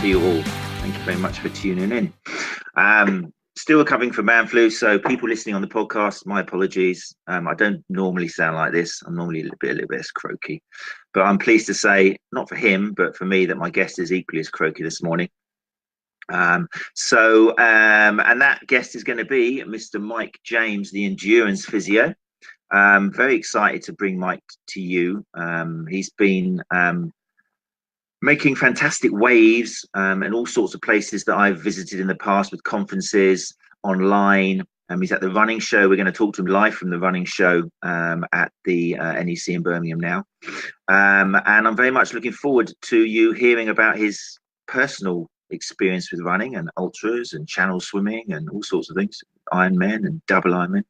you all. Thank you very much for tuning in. Still recovering from man flu, so people listening on the podcast, my apologies. I don't normally sound like this. I'm normally a little bit less croaky, but I'm pleased to say, not for him, but for me, that my guest is equally as croaky this morning. And that guest is going to be Mr. Mike James, the endurance physio. Very excited to bring Mike to you. He's been making fantastic waves in all sorts of places that I've visited in the past, with conferences, online. He's at the running show. We're going to talk to him live from the running show at the NEC in Birmingham now. And I'm very much looking forward to you hearing about his personal experience with running and ultras and channel swimming and all sorts of things, Ironman and double Ironman,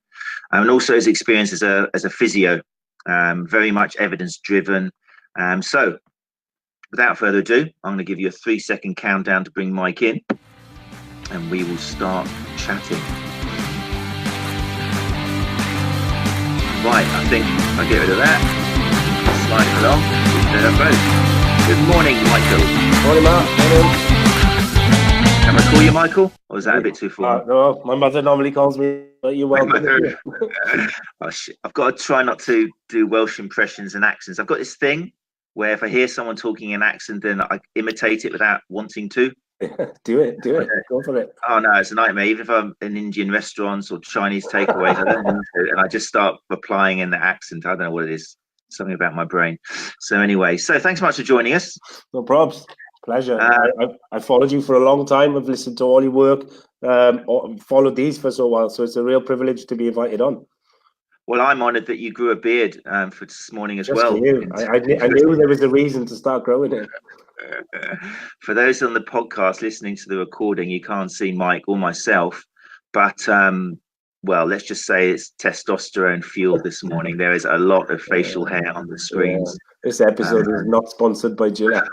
and also his experience as a physio, very much evidence driven. So without further ado, I'm going to give you a 3-second countdown to bring Mike in, and we will start chatting. Right, I think I'll get rid of that. Slide it along. Good morning, Michael. Morning, Matt. Can I call you Michael, or is that a bit too formal? No, my mother normally calls me, but you're welcome. Oh, shit. I've got to try not to do Welsh impressions and accents. I've got this thing where if I hear someone talking in accent, then I imitate it without wanting to. Do it. Go for it. Oh no, it's a nightmare. Even if I'm in Indian restaurants or Chinese takeaways, I don't know, and I just start applying in the accent. I don't know what it is. Something about my brain. So anyway, thanks so much for joining us. No probs. Pleasure. I followed you for a long time. I've listened to all your work. Followed these for so while, so it's a real privilege to be invited on. Well, I'm honoured that you grew a beard for this morning as well. I knew there was a reason to start growing it. For those on the podcast listening to the recording, you can't see Mike or myself, but well, let's just say it's testosterone fueled this morning. There is a lot of facial hair on the screens. This episode is not sponsored by Gillette.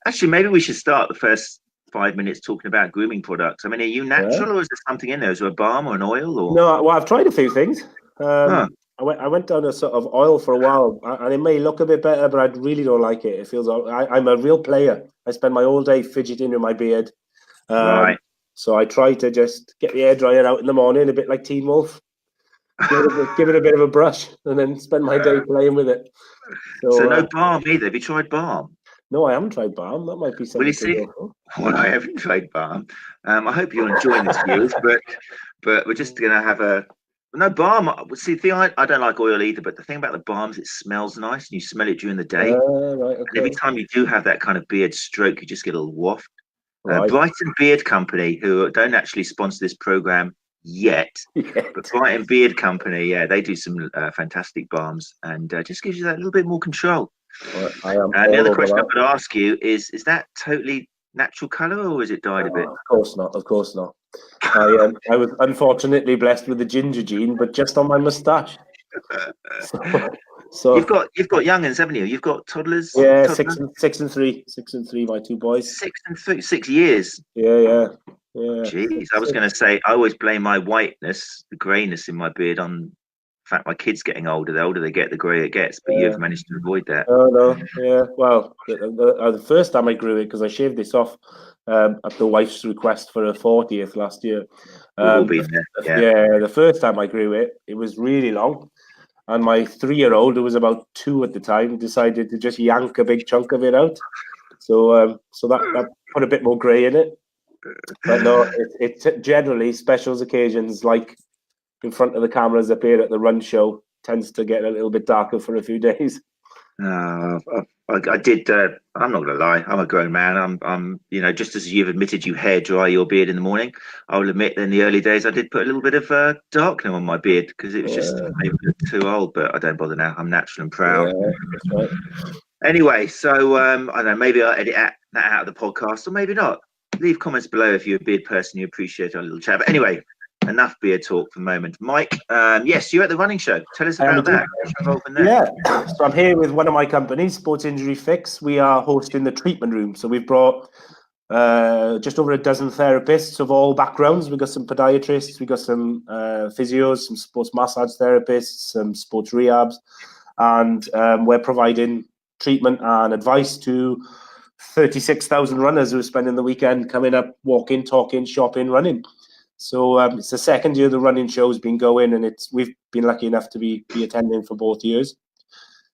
Actually, maybe we should start the first 5 minutes talking about grooming products. I mean, are you natural, or is there something in there? Is there a balm or an oil? Or no? Well, I've tried a few things. I went down a sort of oil for a while, and it may look a bit better, but I really don't like it. It feels I'm a real player. I spend my whole day fidgeting with my beard. Right. So I try to just get the hair dryer out in the morning, a bit like Teen Wolf. Give it a bit of a brush, and then spend my day playing with it. So no balm either. Have you tried balm? No, I haven't tried balm. That might be something. Will you see? Well, I haven't tried balm. I hope you're enjoying this, viewers. But we're just gonna have no balm. See, the thing I don't like oil either. But the thing about the balms, it smells nice, and you smell it during the day. Right, okay. And every time you do have that kind of beard stroke, you just get a little waft. Right. Brighton Beard Company, who don't actually sponsor this program yet, but Brighton Beard Company, yeah, they do some fantastic balms, and just gives you that little bit more control. The other question I'm going to ask you is that totally natural colour, or is it dyed a bit? Of course not. I was unfortunately blessed with the ginger gene, but just on my moustache. So you've got young'uns, haven't you? You've got toddlers. Yeah, six and three. My two boys. 6 and 3, 6 years. Yeah. Jeez, I was going to say I always blame my whiteness, the greyness in my beard on the fact my kids getting older. The older they get, the greyer it gets. But you've managed to avoid that. Oh no, yeah. Well, the first time I grew it, because I shaved this off at the wife's request for her 40th last year. We've all been there. Yeah, the first time I grew it, it was really long. And my 3-year-old, who was about 2 at the time, decided to just yank a big chunk of it out. So that put a bit more grey in it. But no, it's generally specials occasions, like in front of the cameras up here at the run show, tends to get a little bit darker for a few days. I did. I'm not going to lie. I'm a grown man. I'm. Just as you've admitted you hair dry your beard in the morning, I will admit that in the early days I ddid put a little bit of darkening on my beard because it was just maybe too old. But I don't bother now. I'm natural and proud. Yeah, that's right. Anyway, so I don't know. Maybe I'll edit that out of the podcast, or maybe not. Leave comments below if you're a beard person. You appreciate our little chat. But anyway, enough beard talk for the moment. Mike, yes, you're at the running show. Tell us about that. Yeah, so I'm here with one of my companies, Sports Injury Fix. We are hosting the treatment room. So we've brought just over a dozen therapists of all backgrounds. We've got some podiatrists, we've got some physios, some sports massage therapists, some sports rehabs, and we're providing treatment and advice to 36,000 runners who are spending the weekend coming up, walking, talking, shopping, running. So it's the second year the running show's been going, and we've been lucky enough to be attending for both years.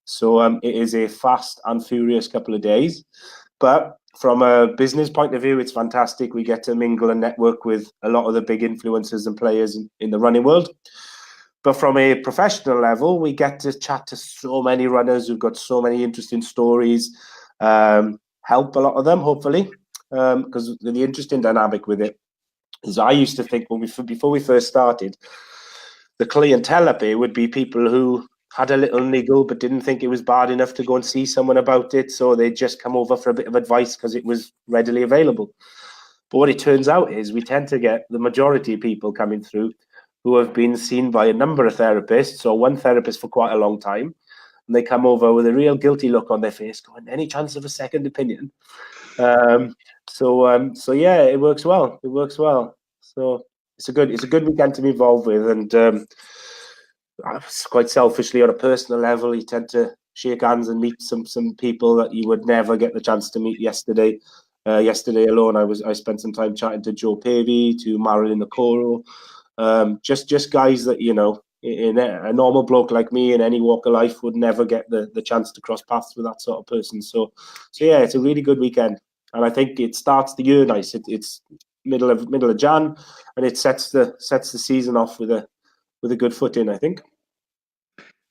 So it is a fast and furious couple of days. But from a business point of view, it's fantastic. We get to mingle and network with a lot of the big influencers and players in the running world. But from a professional level, we get to chat to so many runners who've got so many interesting stories, help a lot of them, hopefully, because the interesting dynamic with it is I used to think before we first started, the clientele up here would be people who had a little niggle but didn't think it was bad enough to go and see someone about it, so they'd just come over for a bit of advice because it was readily available. But what it turns out is we tend to get the majority of people coming through who have been seen by a number of therapists, or one therapist for quite a long time, and they come over with a real guilty look on their face, going, "Any chance of a second opinion?" So yeah, it works well. It works well. So it's a good weekend to be involved with, and quite selfishly, on a personal level, you tend to shake hands and meet some people that you would never get the chance to meet yesterday. Yesterday alone, I spent some time chatting to Joe Pavey, to Marilyn Okoro, just guys that, you know, in a normal bloke like me in any walk of life would never get the chance to cross paths with that sort of person. So yeah, it's a really good weekend, and I think it starts the year nice. It's middle of Jan, and it sets the season off with a good footing, I think.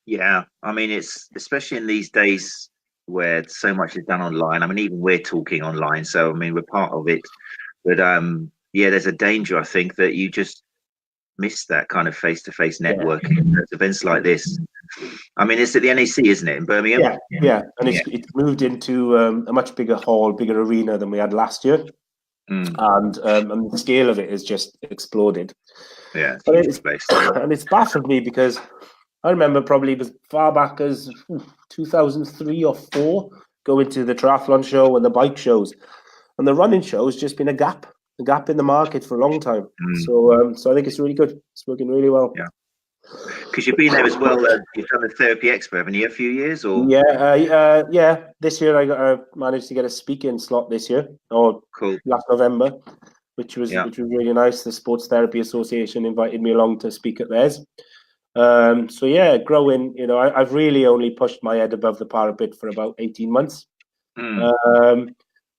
Yeah, I mean, it's especially in these days where so much is done online. I mean, even we're talking online, so I mean, we're part of it. But yeah, there's a danger, I think, that you just miss that kind of face-to-face networking. Yeah. Events like this. I mean, it's at the NEC, isn't it, in Birmingham? Yeah, and it's moved into a much bigger hall, bigger arena than we had last year, and the scale of it has just exploded. Yeah, and it's baffled me because I remember probably as far back as 2003 or 4 going to the triathlon show and the bike shows, and the running show has just been a gap in the market for a long time. So I think it's really good. It's working really well. Yeah, because you've been there as well. You've done the Therapy Expo, haven't you? A few years, or yeah. This year I managed to get a speaking slot this year, or last November, which was really nice. The Sports Therapy Association invited me along to speak at theirs. So yeah, growing. You know, I've really only pushed my head above the parapet for about 18 months.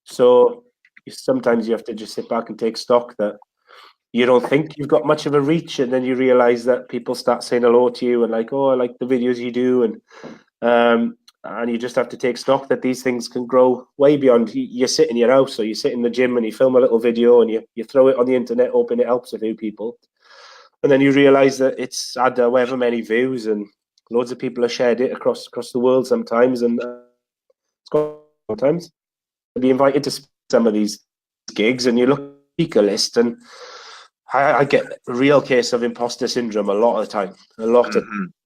So sometimes you have to just sit back and take stock that you don't think you've got much of a reach, and then you realize that people start saying hello to you and like, "Oh, I like the videos you do," and you just have to take stock that these things can grow way beyond. You sit in your house, or you sit in the gym and you film a little video and you throw it on the internet, hoping it helps a few people, and then you realize that it's had however many views, and loads of people have shared it across the world sometimes, and sometimes to be invited to some of these gigs, and you look at the speaker list, and I get a real case of imposter syndrome a lot of the time.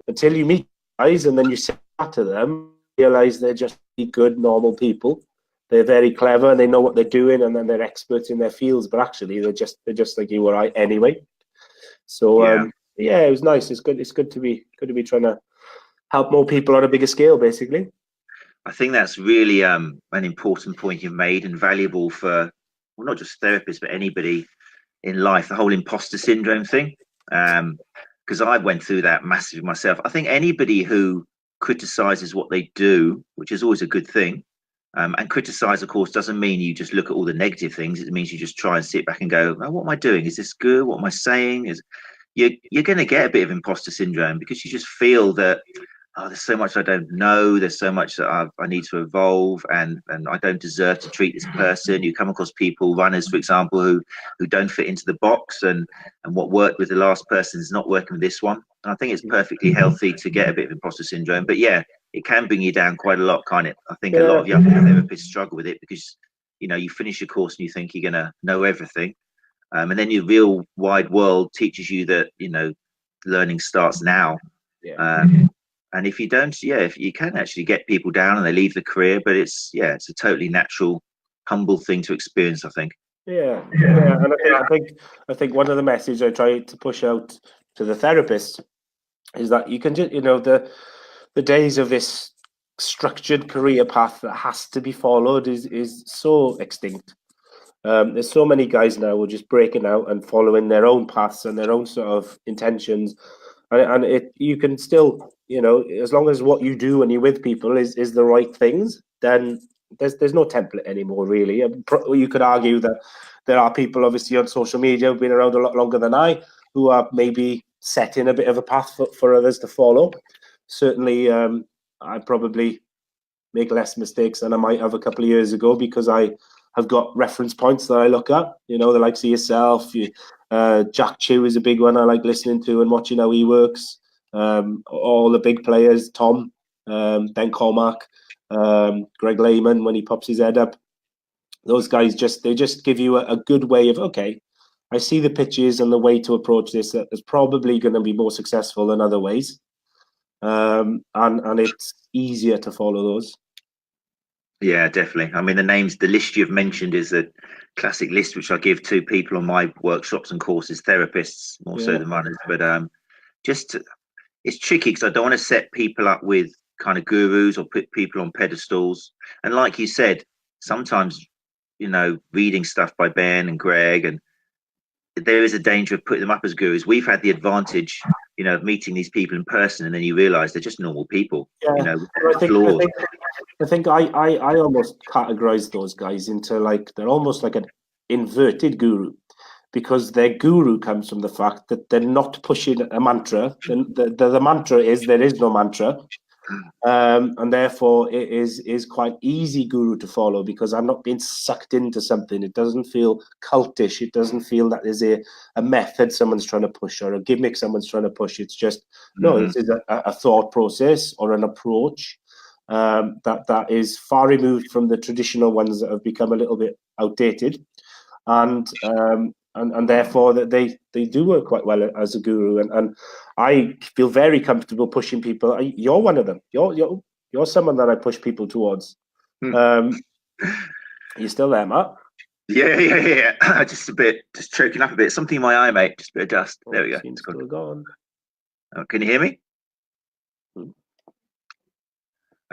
Until you meet guys and then you sit to them, realize they're just good, normal people. They're very clever and they know what they're doing, and then they're experts in their fields. But actually, they're just like you or I anyway. So yeah, it was nice. It's good to be trying to help more people on a bigger scale, basically. I think that's really an important point you've made, and valuable for, well, not just therapists, but anybody in life, the whole imposter syndrome thing. Because I went through that massively myself. I think anybody who criticizes what they do, which is always a good thing, and criticize, of course, doesn't mean you just look at all the negative things. It means you just try and sit back and go, "Oh, what am I doing? Is this good? What am I saying?" You're going to get a bit of imposter syndrome, because you just feel that, oh, there's so much I don't know. There's so much that I need to evolve, and I don't deserve to treat this person. You come across people, runners, for example, who don't fit into the box, and what worked with the last person is not working with this one. And I think it's perfectly healthy to get a bit of imposter syndrome, but yeah, it can bring you down quite a lot, can't it? I think a lot of young therapists struggle with it, because, you know, you finish your course and you think you're going to know everything. And then your real wide world teaches you that, you know, learning starts now. And if you don't, if you can actually get people down and they leave the career, but it's a totally natural, humble thing to experience, I think. Yeah. And I think one of the messages I try to push out to the therapists is that you can just, you know, the days of this structured career path that has to be followed is so extinct. There's so many guys now who are just breaking out and following their own paths and their own sort of intentions, and you can still, as long as what you do when you're with people is the right things, then there's no template anymore, really. You could argue that there are people, obviously, on social media who've been around a lot longer than I, who are maybe setting a bit of a path for others to follow. Certainly, I probably make less mistakes than I might have a couple of years ago, because I have got reference points that I look at, the likes of yourself. Jack Chew is a big one I like listening to and watching how he works. All the big players, Tom, Ben Cormack, Greg Lehman, when he pops his head up. Those guys just give you a good way of, okay, I see the pitches and the way to approach this that is probably going to be more successful than other ways. And it's easier to follow those. Yeah, definitely. I mean, the list you've mentioned is a classic list which I give to people on my workshops and courses, therapists more so than runners. But it's tricky because I don't want to set people up with kind of gurus or put people on pedestals. And like you said, sometimes, reading stuff by Ben and Greg, and there is a danger of putting them up as gurus. We've had the advantage, of meeting these people in person, and then you realise they're just normal people. Yeah. I think I almost categorize those guys into they're almost like an inverted guru, because their guru comes from the fact that they're not pushing a mantra. The mantra is there is no mantra. And therefore it is quite easy guru to follow, because I'm not being sucked into something. It doesn't feel cultish. It doesn't feel that there's a method someone's trying to push or a gimmick someone's trying to push. It's just, no, this is a thought process or an approach that is far removed from the traditional ones that have become a little bit outdated, and therefore that they do work quite well as a guru, and I feel very comfortable pushing people. You're one of them. You're someone that I push people towards. You still there, Matt? Yeah. Just choking up a bit. Something in my eye, mate. Just a bit of dust. There we go. It's still gone. Oh, can you hear me?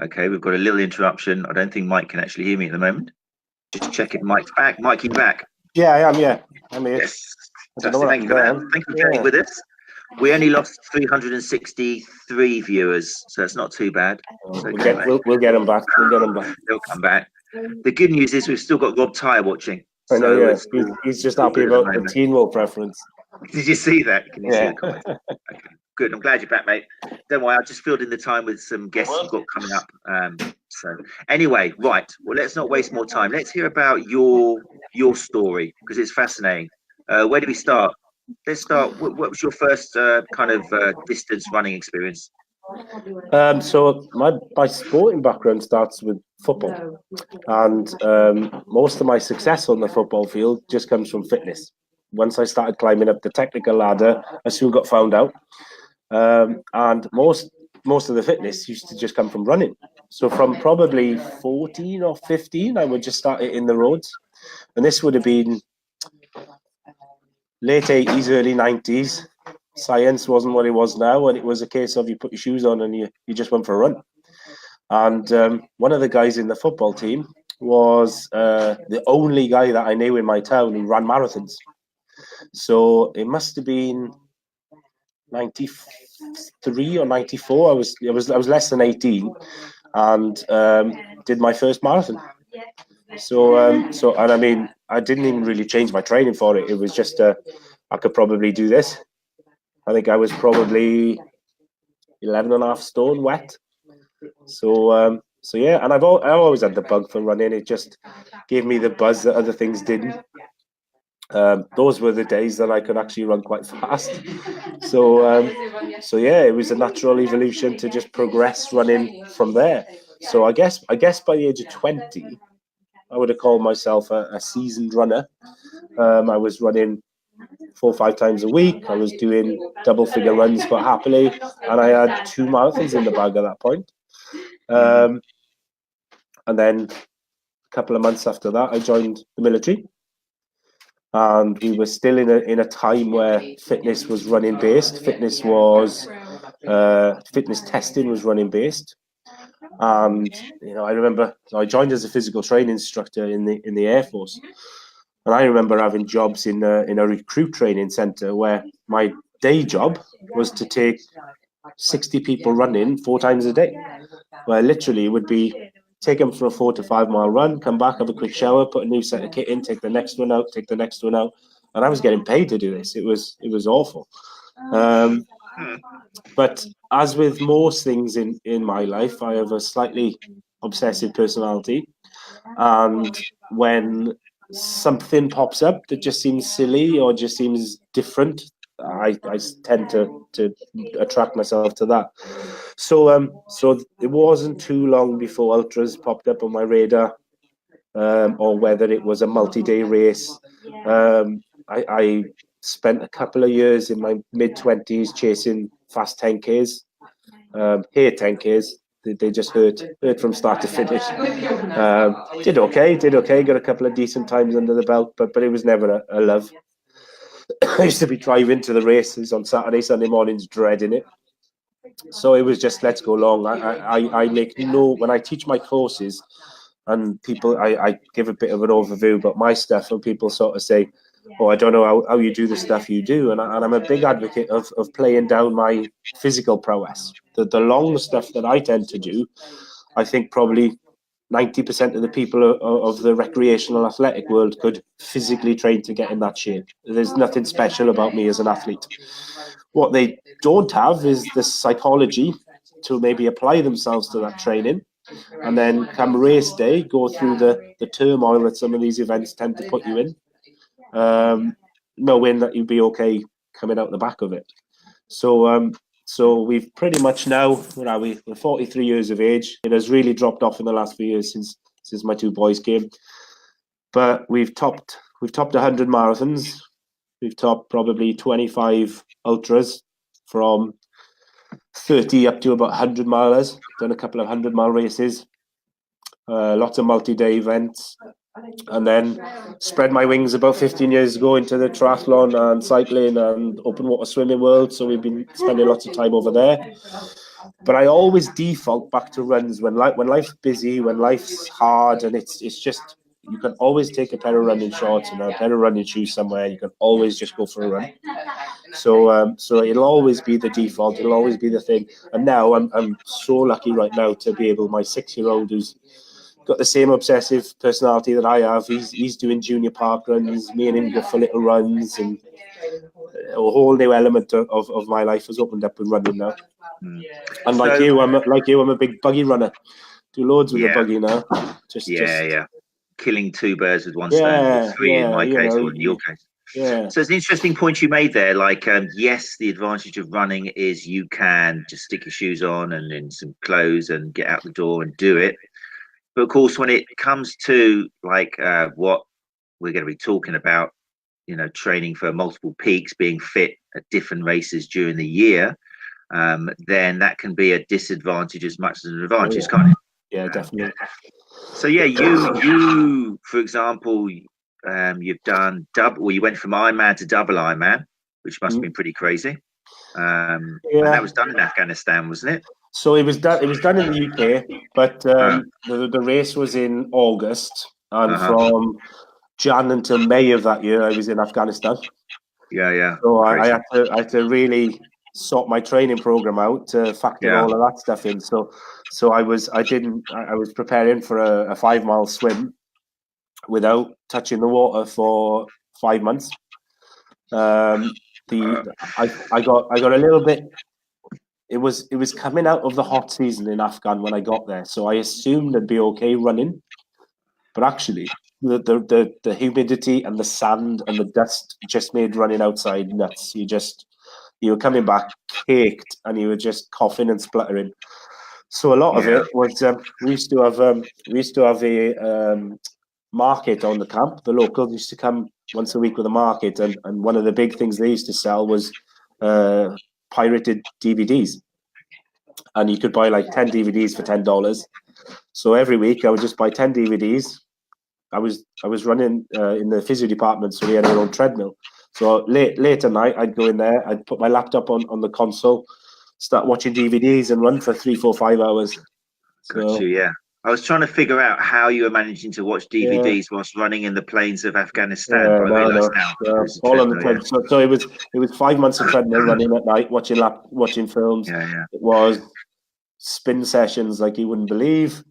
Okay, we've got a little interruption. I don't think Mike can actually hear me at the moment. Just checking Mike's back. Mike, you back? Yeah, I am. Yeah, I'm here. Yes. Thank you for that. Thank you for being with us. We only lost 363 viewers, so it's not too bad. We'll get them back. They'll come back. The good news is we've still got Rob Tyre watching. I know, yeah. He's just happy about the Teen World preference. Did you see that? Can you see the comments? Okay. Good. I'm glad you're back, mate. Don't worry, I've just filled in the time with some guests you've got coming up. So anyway, right. Well, let's not waste more time. Let's hear about your story, because it's fascinating. Where do we start? Let's start. What was your first kind of distance running experience? So my sporting background starts with football, and most of my success on the football field just comes from fitness. Once I started climbing up the technical ladder, I soon got found out. And most of the fitness used to just come from running. So from probably 14 or 15, I would just start hitting the roads. And this would have been late 80s, early 90s. Science wasn't what it was now, and it was a case of you put your shoes on and you just went for a run. And one of the guys in the football team was the only guy that I knew in my town who ran marathons. So it must have been 93 or 94. I was less than 18, and did my first marathon. So and I mean, I didn't even really change my training for it. It was just I could probably do this. I think I was probably 11.5 stone wet. So yeah, and I always had the bug for running. It just gave me the buzz that other things didn't. Those were the days that I could actually run quite fast. So yeah, it was a natural evolution to just progress running from there. So I guess by the age of 20, I would have called myself a seasoned runner. I was running 4 or 5 times a week. I was doing double-figure runs quite happily, and I had 2 marathons in the bag at that point. And then a couple of months after that, I joined the military. And we were still in a time where fitness was running based. Fitness testing was running based. And I remember I joined as a physical training instructor in the Air Force, and I remember having jobs in a recruit training center where my day job was to take 60 people running 4 times a day, where literally it would be take them for a 4 to 5 mile run, come back, have a quick shower, put a new set of kit in, take the next one out, take the next one out, and I was getting paid to do this. It was awful. But as with most things in my life, I have a slightly obsessive personality, and when something pops up that just seems silly or just seems different, I tend to attract myself to that. So it wasn't too long before ultras popped up on my radar, or whether it was a multi-day race. I spent a couple of years in my mid-20s chasing fast 10Ks, hate 10Ks. They just hurt from start to finish. Did okay, got a couple of decent times under the belt, but it was never a love. I used to be driving to the races on Saturday, Sunday mornings, dreading it. So it was just, let's go long. I make no, when I teach my courses and people, I give a bit of an overview, but my stuff, and people sort of say, oh, I don't know how you do the stuff you do. And I'm a big advocate of playing down my physical prowess. The long stuff that I tend to do, I think probably 90% of the people of the recreational athletic world could physically train to get in that shape. There's nothing special about me as an athlete. What they don't have is the psychology to maybe apply themselves to that training, and then come race day, go through the turmoil that some of these events tend to put you in, knowing that you'll be okay coming out the back of it. So we've pretty much now, we're 43 years of age. It has really dropped off in the last few years since my 2 boys came. But we've topped 100 marathons. We've topped probably 25 ultras, from 30 up to about 100 milers. Done a couple of 100-mile races, lots of multi-day events. And then spread my wings about 15 years ago into the triathlon and cycling and open water swimming world. So we've been spending lots of time over there. But I always default back to runs when life's busy, when life's hard, and it's just, you can always take a pair of running shorts and a pair of running shoes somewhere. You can always just go for a run. So it'll always be the default. It'll always be the thing. And now I'm so lucky right now to be able, my 6-year-old who's got the same obsessive personality that I have. He's doing junior park runs. Me and him go for little runs, and a whole new element of my life has opened up with running now. And like you, I'm a big buggy runner. Do loads with the buggy now. Just killing 2 birds with 1 stone, or 3 in my case, or in your case. Yeah. So it's an interesting point you made there. Like, yes, the advantage of running is you can just stick your shoes on and then some clothes and get out the door and do it. But of course, when it comes to like what we're going to be talking about, training for multiple peaks, being fit at different races during the year, then that can be a disadvantage as much as an advantage, can't it? Yeah, definitely. So yeah, you for example, you've done double. You went from Ironman to double Ironman, which must have been pretty crazy. And that was done in Afghanistan, wasn't it? So it was done in the UK, but the race was in August, and from Jan until May of that year, I was in Afghanistan. Yeah. So I had to really sort my training program out to factor all of that stuff in. So I was preparing for a 5-mile swim without touching the water for 5 months. I got a little bit. It was coming out of the hot season in Afghan when I got there, so I assumed I'd be okay running. But actually, the humidity and the sand and the dust just made running outside nuts. You were coming back caked, and you were just coughing and spluttering. So a lot of it was we used to have a market on the camp. The locals used to come once a week with a market, and one of the big things they used to sell was pirated DVDs, and you could buy like 10 DVDs for $10. So every week I would just buy 10 DVDs. I was running in the physio department, so we had our own treadmill. So late at night, I'd go in there, I'd put my laptop on the console, start watching DVDs, and run for 3, 4, 5 hours. Got you, yeah. I was trying to figure out how you were managing to watch Yeah, DVDs whilst running in the plains of Afghanistan, yeah, but I realise now it was a all on the treadmill, treadmill. So it was 5 months of treadmill running at night, watching films. yeah, yeah. It was spin sessions like you wouldn't believe.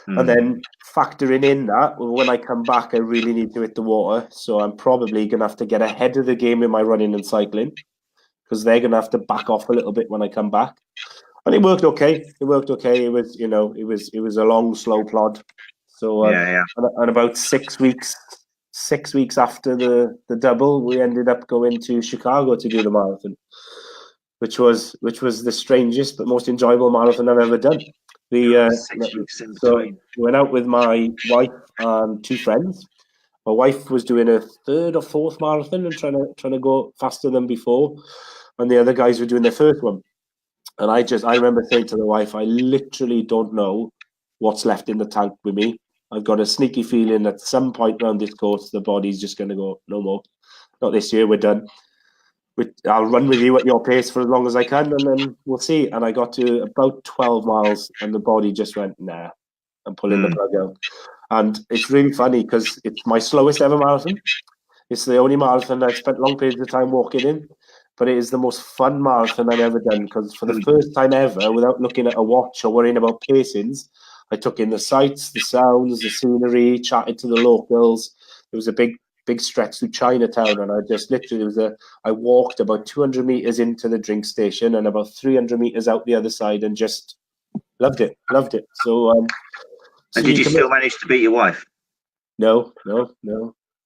And then factoring in that, when I come back, I really need to hit the water. So I'm probably going to have to get ahead of the game in my running and cycling, because they're going to have to back off a little bit when I come back. And it worked okay. It worked okay. It was, it was a long, slow plod. So and about 6 weeks, 6 weeks after the double, we ended up going to Chicago to do the marathon, which was the strangest but most enjoyable marathon I've ever done. 6 weeks in between. We went out with my wife and 2 friends. My wife was doing a 3rd or 4th marathon and trying to go faster than before, and the other guys were doing their 1st one. And I remember saying to the wife, I literally don't know what's left in the tank with me. I've got a sneaky feeling at some point around this course, the body's just going to go, no more. Not this year, we're done. I'll run with you at your pace for as long as I can, and then we'll see. And I got to about 12 miles, and the body just went, nah, I'm pulling the plug out. And it's really funny because it's my slowest ever marathon. It's the only marathon I've spent long periods of time walking in, but it is the most fun marathon I've ever done, because for the first time ever, without looking at a watch or worrying about pacings, I took in the sights, the sounds, the scenery, chatted to the locals. There was a big stretch through Chinatown, and I just literally I walked about 200 meters into the drink station and about 300 meters out the other side, and just loved it. So, and did you still manage to beat your wife? No. Oh,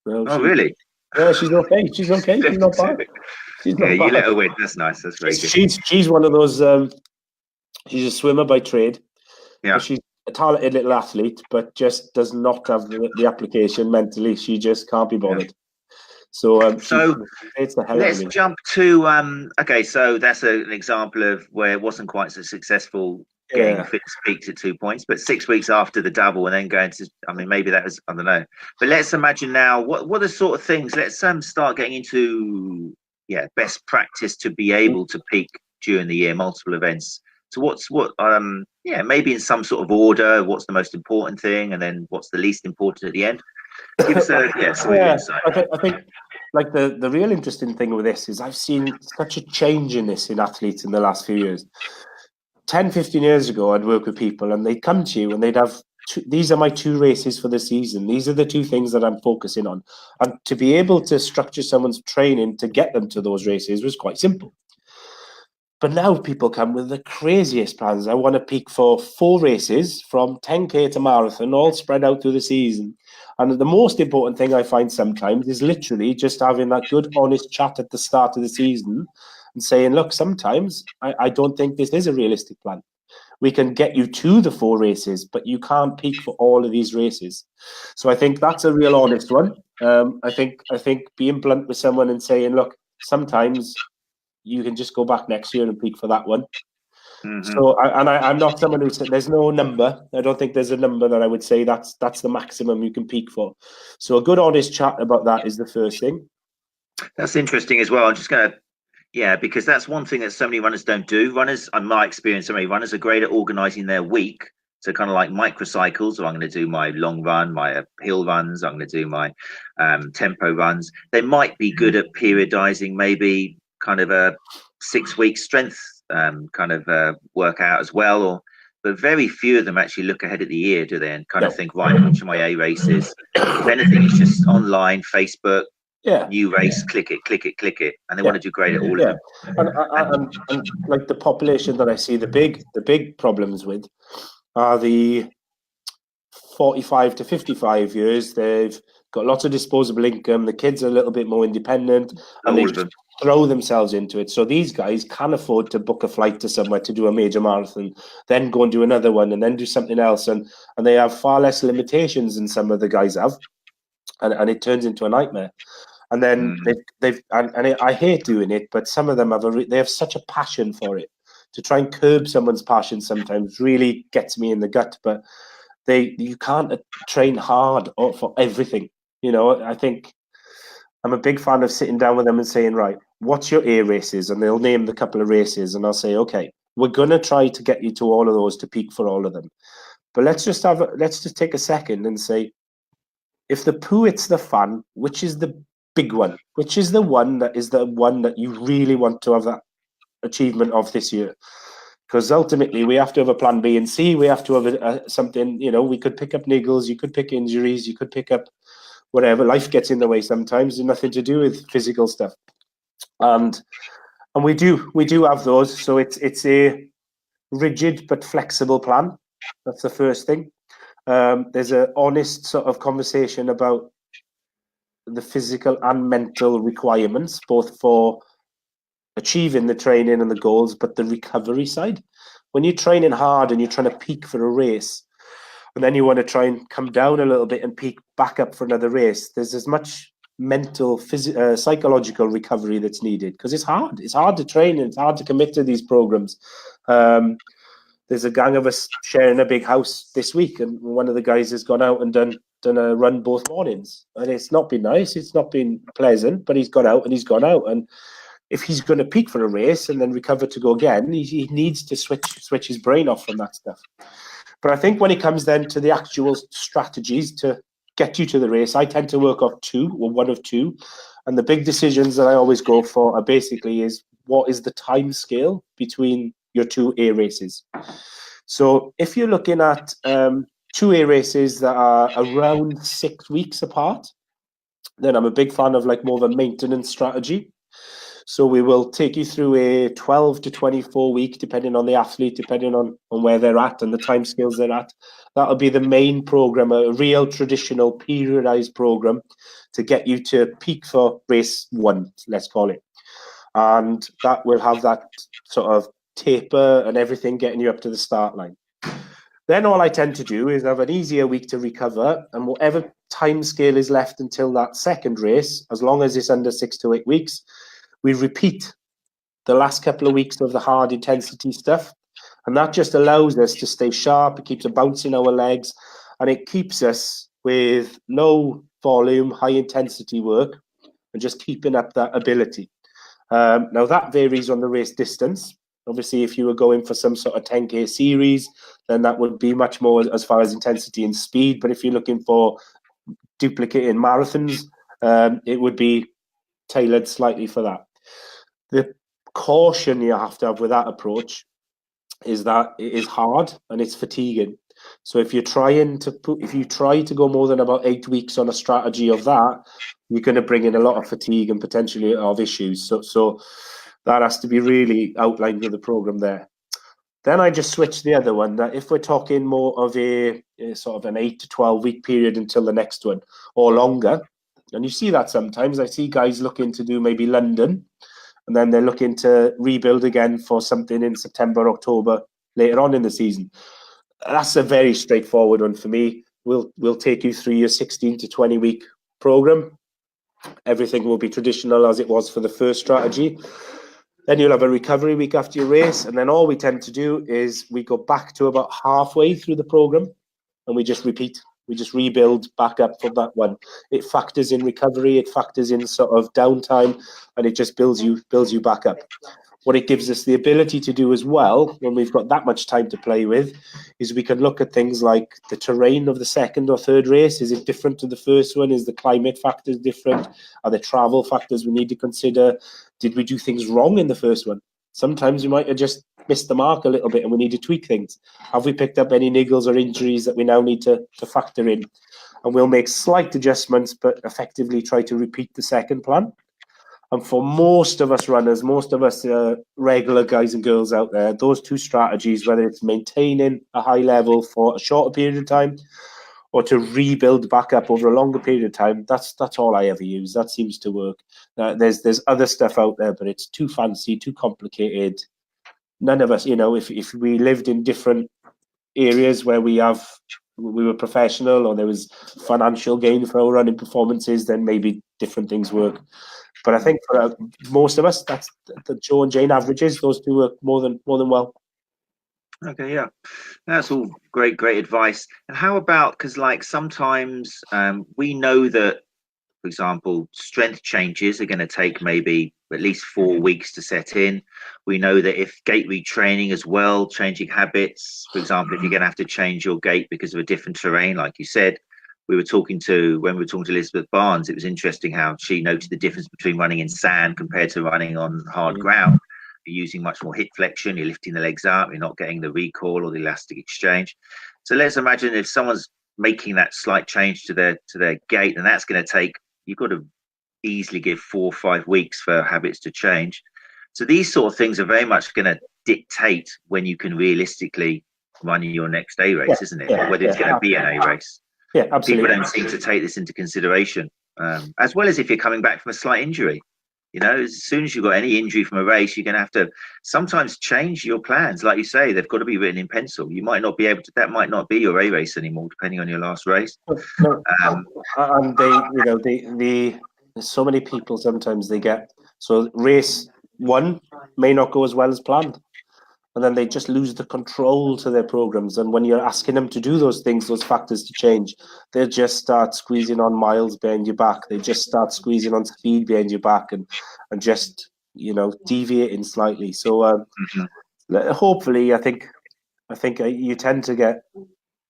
really? Yeah, she's okay. She's not bad. You let her win. That's nice. That's very good. She's one of those. She's a swimmer by trade. Yeah. She's a talented little athlete, but just does not have the application mentally. She just can't be bothered. So let's jump to okay. So that's an example of where it wasn't quite so successful getting fitness peaks at 2 points, but 6 weeks after the double and then going to, I mean, maybe that was, I don't know. But let's imagine now what are the sort of things. Let's start getting into best practice to be able to peak during the year, multiple events. So maybe in some sort of order, what's the most important thing, and then what's the least important at the end? Give us some insight. I think like the real interesting thing with this is I've seen such a change in this in athletes in the last few years. 10, 15 years ago, I'd work with people and they'd come to you and they'd have, these are my 2 races for the season. These are the 2 things that I'm focusing on. And to be able to structure someone's training to get them to those races was quite simple. But now people come with the craziest plans. I want to peak for 4 races from 10K to marathon, all spread out through the season. And the most important thing I find sometimes is literally just having that good, honest chat at the start of the season and saying, look, sometimes I don't think this is a realistic plan. We can get you to the 4 races, but you can't peak for all of these races. So I think that's a real honest one. I think being blunt with someone and saying, look, sometimes you can just go back next year and peak for that one. So I'm not someone who said there's no number. I don't think there's a number that I would say that's the maximum you can peak for. So a good honest chat about that is the first thing. That's interesting as well. I'm just going to because that's one thing that so many runners don't do. Runners, in my experience, so many runners are great at organizing their week. So kind of like microcycles. So I'm going to do my long run, my hill runs. I'm going to do my tempo runs. They might be good at periodizing, maybe kind of a 6-week strength workout as well. But very few of them actually look ahead at the year, do they? And kind of think, right, which are my A races? If anything, it's just online, Facebook. New race, click it, and they want to do great at all of them. And like the population that I see, the big problems with are the 45 to 55 years. They've got lots of disposable income. The kids are a little bit more independent, and they just throw themselves into it. So these guys can afford to book a flight to somewhere to do a major marathon, then go and do another one, and then do something else, and they have far less limitations than some of the guys have, and it turns into a nightmare. And then I hate doing it, but some of them they have such a passion for it. To try and curb someone's passion sometimes really gets me in the gut. But you can't train hard for everything. I think I'm a big fan of sitting down with them and saying, right, what's your A races? And they'll name the couple of races, and I'll say, okay, we're going to try to get you to all of those to peak for all of them. But let's just take a second and say, if the poo hits the fan, which is the big one? Which is the one that you really want to have that achievement of this year? Because ultimately we have to have a plan B and C. We have to have something, we could pick up niggles, you could pick injuries, you could pick up whatever. Life gets in the way sometimes, and nothing to do with physical stuff. And we do have those. So it's a rigid but flexible plan. That's the first thing. There's an honest sort of conversation about the physical and mental requirements, both for achieving the training and the goals, but the recovery side. When you're training hard and you're trying to peak for a race, and then you want to try and come down a little bit and peak back up for another race, there's as much mental, psychological recovery that's needed, because it's hard. It's hard to train and it's hard to commit to these programs. There's a gang of us sharing a big house this week, and one of the guys has gone out and done a run both mornings, and it's not been nice. It's not been pleasant, but he's gone out and he's gone out. And if he's going to peak for a race and then recover to go again, he needs to switch his brain off from that stuff. But I think when it comes then to the actual strategies to get you to the race, I tend to work off one of two. And the big decisions that I always go for are basically is, what is the time scale between your 2 A races? So if you're looking at 2 A races that are around 6 weeks apart, then I'm a big fan of more of a maintenance strategy. So we will take you through a 12 to 24 week, depending on the athlete, depending on where they're at and the timescales they're at. That'll be the main program, a real traditional periodized program to get you to peak for race 1, let's call it. And that will have that sort of taper and everything getting you up to the start line. Then all I tend to do is have an easier week to recover, and whatever time scale is left until that second race, as long as it's under 6 to 8 weeks, we repeat the last couple of weeks of the hard intensity stuff. And that just allows us to stay sharp. It keeps a bounce in our legs, and it keeps us with low volume, high intensity work, and just keeping up that ability. Now that varies on the race distance. Obviously, if you were going for some sort of 10K series, then that would be much more as far as intensity and speed. But if you're looking for duplicating marathons, it would be tailored slightly for that. The caution you have to have with that approach is that it is hard and it's fatiguing. So if you try to go more than about 8 weeks on a strategy of that, you're going to bring in a lot of fatigue and potentially of issues. So that has to be really outlined with the program there. Then I just switch the other one, that if we're talking more of a sort of an 8 to 12 week period until the next one, or longer, and you see that sometimes. I see guys looking to do maybe London, and then they're looking to rebuild again for something in September, October, later on in the season. That's a very straightforward one for me. We'll take you through your 16 to 20 week program. Everything will be traditional as it was for the first strategy. Then you'll have a recovery week after your race, and then all we tend to do is we go back to about halfway through the program, and we just repeat. We just rebuild back up from that one. It factors in recovery, it factors in sort of downtime, and it just builds you back up. What it gives us the ability to do as well, when we've got that much time to play with, is we can look at things like the terrain of the second or third race. Is it different to the first one? Is the climate factors different? Are there travel factors we need to consider? Did we do things wrong in the first one? Sometimes we might have just missed the mark a little bit and we need to tweak things. Have we picked up any niggles or injuries that we now need to factor in? And we'll make slight adjustments, but effectively try to repeat the second plan. And for most of us runners, most of us regular guys and girls out there, those 2 strategies, whether it's maintaining a high level for a shorter period of time or to rebuild back up over a longer period of time, that's all I ever use. That seems to work. There's other stuff out there, but it's too fancy, too complicated. None of us, if we lived in different areas where we were professional or there was financial gain for our running performances, then maybe different things work. But I think for most of us, that's the Joe and Jane averages. Those 2 work more than well. Okay, yeah, that's all great advice. And how about, because sometimes we know that For example, strength changes are going to take maybe at least 4 weeks to set in. We know that if gait retraining as well, changing habits, for example, if you're going to have to change your gait because of a different terrain, like you said, when we were talking to Elizabeth Barnes, it was interesting how she noted the difference between running in sand compared to running on hard ground. You're using much more hip flexion, you're lifting the legs up, you're not getting the recoil or the elastic exchange. So let's imagine if someone's making that slight change to their gait, and that's going to take, you've got to easily give 4 or 5 weeks for habits to change. So these sort of things are very much going to dictate when you can realistically run your next A race, isn't it? Or whether it's going to be an A race. Yeah, absolutely. People don't seem to take this into consideration, as well as if you're coming back from a slight injury. You know, as soon as you've got any injury from a race, you're going to have to sometimes change your plans. Like you say, they've got to be written in pencil. You might not be able to, that might not be your A race anymore, depending on your last race. No, and there's so many people sometimes they get, so race 1 may not go as well as planned. And then they just lose the control to their programs. And when you're asking them to do those things, those factors to change, they just start squeezing on miles behind your back. They just start squeezing on speed behind your back and just, deviating slightly. So hopefully, I think you tend to get,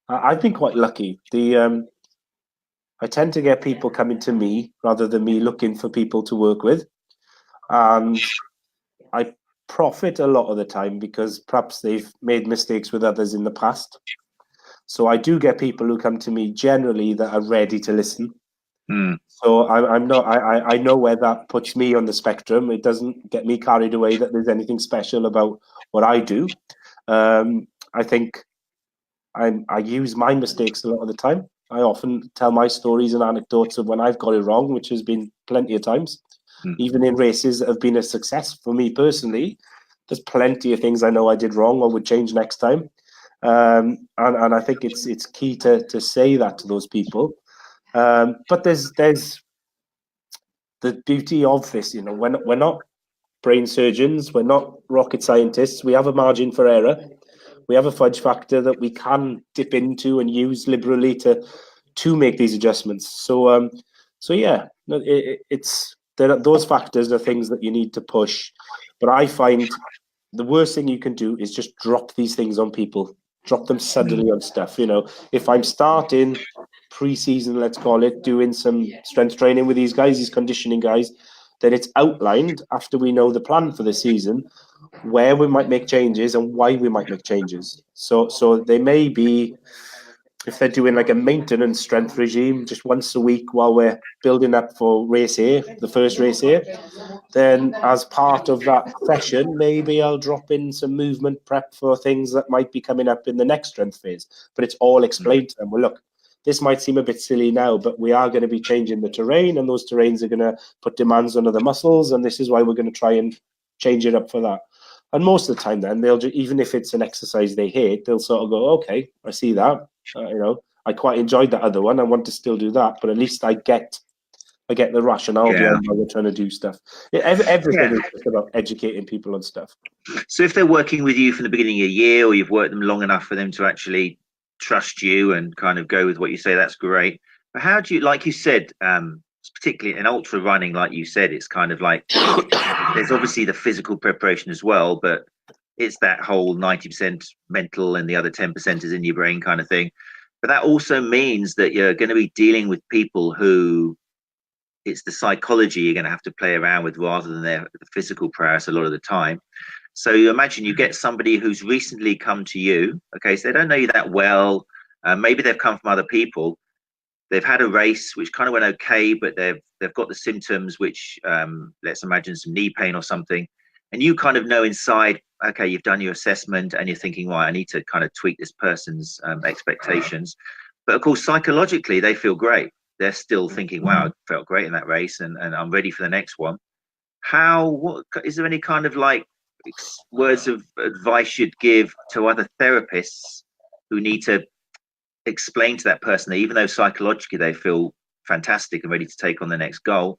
I've been quite lucky. I tend to get people coming to me rather than me looking for people to work with. And I profit a lot of the time because perhaps they've made mistakes with others in the past. So I do get people who come to me generally that are ready to listen. So I'm not. I know where that puts me on the spectrum. It doesn't get me carried away that there's anything special about what I do. I think I use my mistakes a lot of the time. I often tell my stories and anecdotes of when I've got it wrong, which has been plenty of times. Even in races that have been a success for me personally, there's plenty of things I know I did wrong or would change next time. And I think it's key to say that to those people. But there's the beauty of this, we're not brain surgeons, we're not rocket scientists. We have a margin for error. We have a fudge factor that we can dip into and use liberally to make these adjustments. So yeah, those factors are things that you need to push. But I find the worst thing you can do is just drop these things on people, drop them suddenly on stuff. If I'm starting pre-season, let's call it, doing some strength training with these guys, these conditioning guys, then it's outlined after we know the plan for the season, where we might make changes and why we might make changes. So they may be, if they're doing like a maintenance strength regime just once a week while we're building up for race A, the first race A, then as part of that session, maybe I'll drop in some movement prep for things that might be coming up in the next strength phase. But it's all explained to them. Well, look, this might seem a bit silly now, but we are going to be changing the terrain, and those terrains are going to put demands on other muscles, and this is why we're going to try and change it up for that. And most of the time then, they'll even if it's an exercise they hate, they'll sort of go, okay, I see that. I quite enjoyed that other one. I want to still do that, but at least I get the rationale behind why we're trying to do stuff. Everything is just about educating people on stuff. So if they're working with you from the beginning of a year, or you've worked them long enough for them to actually trust you and kind of go with what you say, that's great. But how do you, like you said, particularly in ultra running, like you said, it's kind of like there's obviously the physical preparation as well, but it's that whole 90% mental and the other 10% is in your brain kind of thing. But that also means that you're going to be dealing with people who it's the psychology you're going to have to play around with rather than the physical prowess a lot of the time. So you imagine you get somebody who's recently come to you, okay, so they don't know you that well, maybe they've come from other people, they've had a race which kind of went okay, but they've got the symptoms which, let's imagine some knee pain or something, and you kind of know inside, okay, you've done your assessment and you're thinking, right, I need to kind of tweak this person's expectations. But of course, psychologically, they feel great. They're still thinking, wow, I felt great in that race and I'm ready for the next one. Is there any kind of like words of advice you'd give to other therapists who need to explain to that person that even though psychologically they feel fantastic and ready to take on the next goal,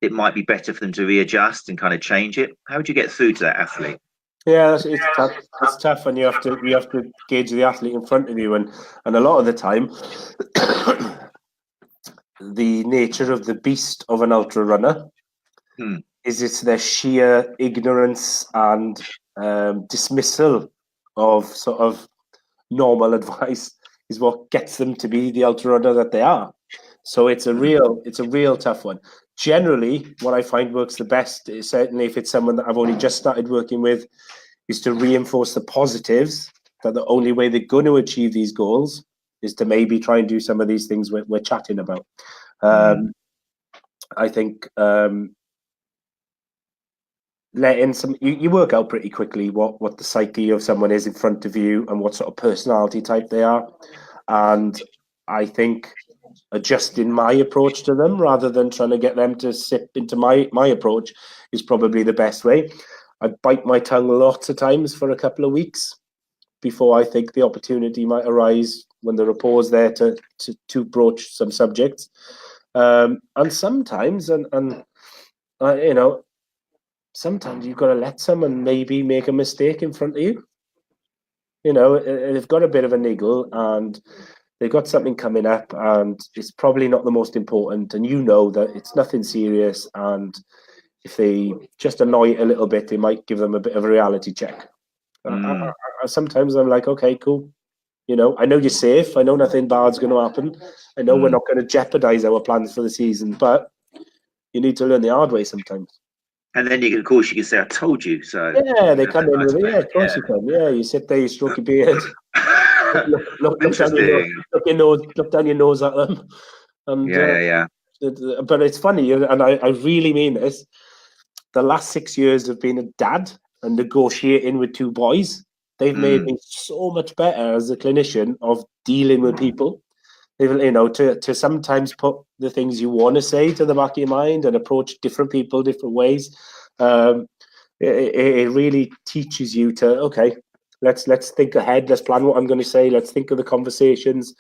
it might be better for them to readjust and kind of change it? How would you get through to that athlete? Yeah, it's tough. It's tough, and you have to gauge the athlete in front of you, and a lot of the time, the nature of the beast of an ultra runner. Is it's their sheer ignorance and dismissal of sort of normal advice is what gets them to be the ultra runner that they are. So it's a real tough one. Generally, what I find works the best is, certainly if it's someone that I've only just started working with, is to reinforce the positives, that the only way they're going to achieve these goals is to maybe try and do some of these things we're chatting about. I think letting some you work out pretty quickly what the psyche of someone is in front of you and what sort of personality type they are. And I think adjusting my approach to them rather than trying to get them to sip into my approach is probably the best way. I bite my tongue lots of times for a couple of weeks before I think the opportunity might arise when the rapport is there to broach some subjects. And sometimes, you know, sometimes you've got to let someone maybe make a mistake in front of you. You know, they've got a bit of a niggle and they've got something coming up and it's probably not the most important, and you know that it's nothing serious, and if they just annoy it a little bit, they might give them a bit of a reality check. Sometimes I'm like, okay, cool. You know, I know you're safe. I know nothing bad's going to happen. I know we're not going to jeopardize our plans for the season, but you need to learn the hard way sometimes. And then you can say, I told you so. Yeah, they come in with it. Yeah, of course you can. Yeah, you sit there, you stroke your beard, look down your nose at them. And, but it's funny, and I really mean this. The last 6 years of being a dad and negotiating with two boys, they've made me so much better as a clinician of dealing with people. You know, to sometimes put the things you want to say to the back of your mind and approach different people different ways. It really teaches you to, okay, let's think ahead. Let's plan what I'm going to say. Let's think of the conversations.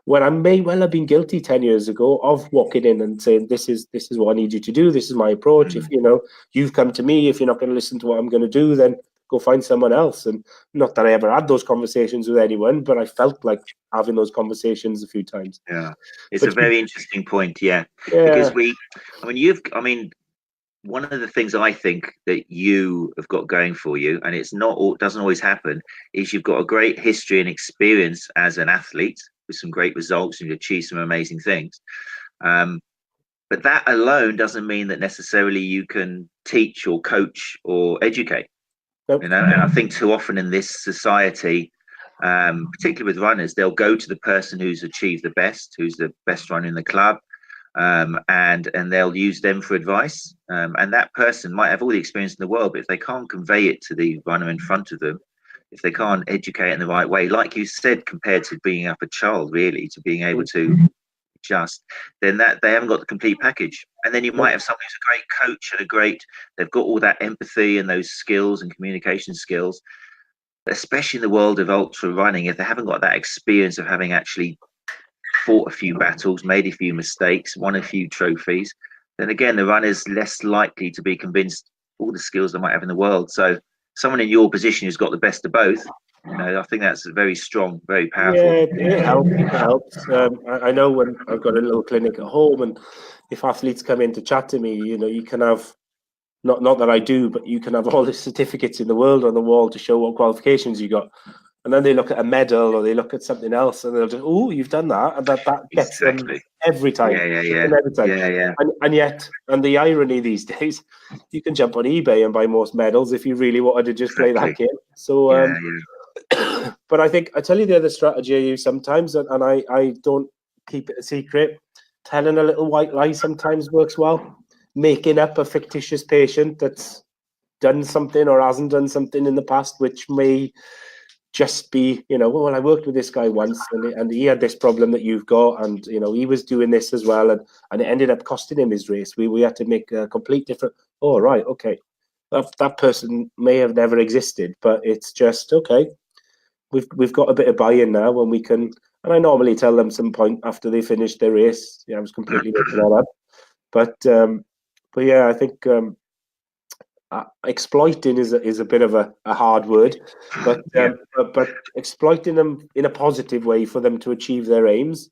When I may well have been guilty 10 years ago of walking in and saying, this is what I need you to do. This is my approach. If, you know, you've come to me, if you're not going to listen to what I'm going to do, then go find someone else. And not that I ever had those conversations with anyone, but I felt like having those conversations a few times. Yeah, it's a very interesting point. Yeah, because one of the things I think that you have got going for you, and doesn't always happen, is you've got a great history and experience as an athlete with some great results, and you've achieved some amazing things. But that alone doesn't mean that necessarily you can teach or coach or educate. Nope. You know, and I think too often in this society, particularly with runners, they'll go to the person who's achieved the best, who's the best runner in the club, and they'll use them for advice. And that person might have all the experience in the world, but if they can't convey it to the runner in front of them, if they can't educate in the right way, like you said, compared to bringing up a child, really, to being able to adjust, then that they haven't got the complete package. And then you might have someone who's a great coach and they've got all that empathy and those skills and communication skills, especially in the world of ultra running. If they haven't got that experience of having actually fought a few battles, made a few mistakes, won a few trophies, then again, the runner's less likely to be convinced all the skills they might have in the world. So someone in your position who's got the best of both, you know, I think that's very strong, very powerful. Yeah, it helps. I know when I've got a little clinic at home, and if athletes come in to chat to me, you know, you can have, not that I do, but you can have all the certificates in the world on the wall to show what qualifications you got. And then they look at a medal or they look at something else and they'll just, oh, you've done that. And that gets them every time. Every time. And yet, and the irony these days, you can jump on eBay and buy most medals if you really wanted to just play that game. So, but I tell you the other strategy I use sometimes, and I don't keep it a secret. Telling a little white lie sometimes works well. Making up a fictitious patient that's done something or hasn't done something in the past, which may just be, you know, well, I worked with this guy once and he had this problem that you've got, and, you know, he was doing this as well, and it ended up costing him his race. We had to make a complete different, oh, right, okay. That person may have never existed, but it's just, okay, we've got a bit of buy-in now when we can, and I normally tell them some point after they finish their race, I was completely making that up. But yeah, I think exploiting is a bit of a hard word, but exploiting them in a positive way for them to achieve their aims,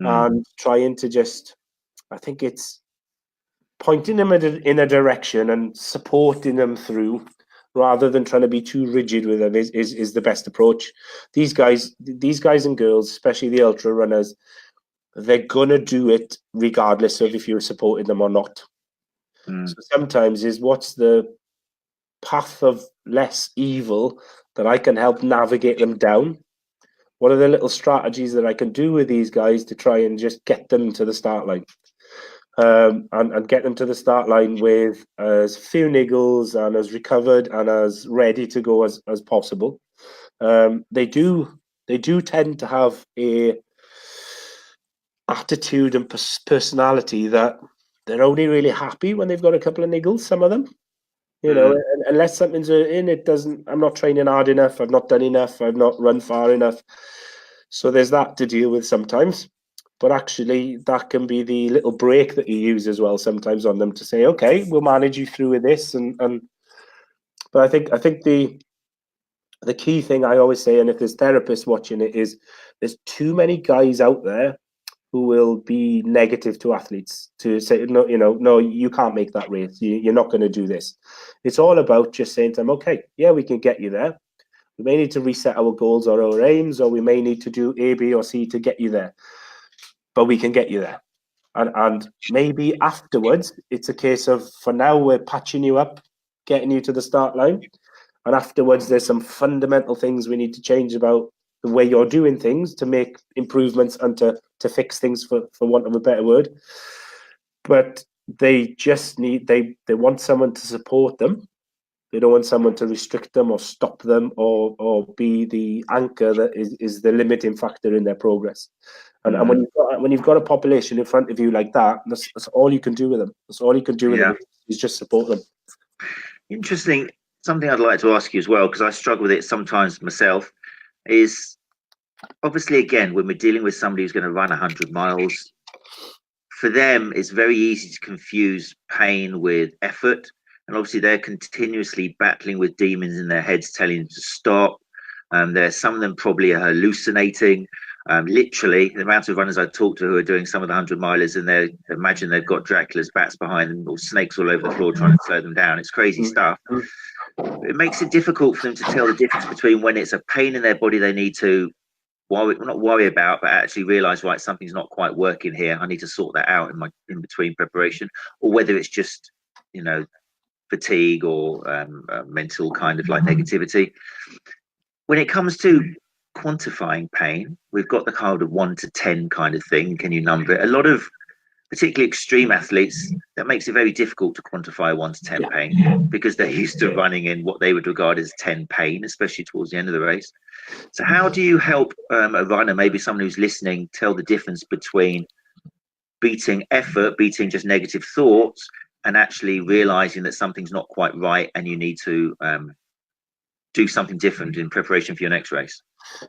and trying to just I think it's pointing them in a direction and supporting them through, rather than trying to be too rigid with them, is the best approach. These guys and girls, especially the ultra runners, they're gonna do it regardless of if you're supporting them or not. So sometimes is what's the path of less evil that I can help navigate them down? What are the little strategies that I can do with these guys to try and just get them to the start line? And get them to the start line with as few niggles and as recovered and as ready to go as possible. They do tend to have a attitude and personality that they're only really happy when they've got a couple of niggles. Some of them, unless something's in, it doesn't. I'm not training hard enough. I've not done enough. I've not run far enough. So there's that to deal with sometimes. But actually, that can be the little break that you use as well sometimes on them to say, okay, we'll manage you through with this. But I think the key thing I always say, and if there's therapists watching it, is there's too many guys out there who will be negative to athletes, to say, no, you can't make that race. You're not going to do this. It's all about just saying to them, okay, yeah, we can get you there. We may need to reset our goals or our aims, or we may need to do A, B, or C to get you there. But we can get you there. And maybe afterwards, it's a case of, for now, we're patching you up, getting you to the start line. And afterwards, there's some fundamental things we need to change about the way you're doing things to make improvements and to fix things, for want of a better word. But they just they want someone to support them. They don't want someone to restrict them or stop them or be the anchor that is the limiting factor in their progress. And when you've got a population in front of you like that, that's all you can do with them. That's all you can do with them is just support them. Interesting. Something I'd like to ask you as well, because I struggle with it sometimes myself, is obviously, again, when we're dealing with somebody who's going to run 100 miles, for them, it's very easy to confuse pain with effort. And obviously, they're continuously battling with demons in their heads telling them to stop. There's some of them probably are hallucinating. Literally, the amount of runners I talk to who are doing some of the 100 milers, and they imagine they've got Dracula's bats behind them or snakes all over the floor trying to slow them down. It's crazy stuff. It makes it difficult for them to tell the difference between when it's a pain in their body they need to not worry about, but actually realize, right, something's not quite working here. I need to sort that out in between preparation, or whether it's just, fatigue or mental kind of like negativity. When it comes to quantifying pain, we've got the kind of 1 to 10 kind of thing. Can you number it? A lot of particularly extreme athletes, that makes it very difficult to quantify 1 to 10 pain, because they're used to running in what they would regard as 10 pain, especially towards the end of the race. So how do you help a runner, maybe someone who's listening, tell the difference between beating effort, beating just negative thoughts, and actually realizing that something's not quite right and you need to do something different in preparation for your next race?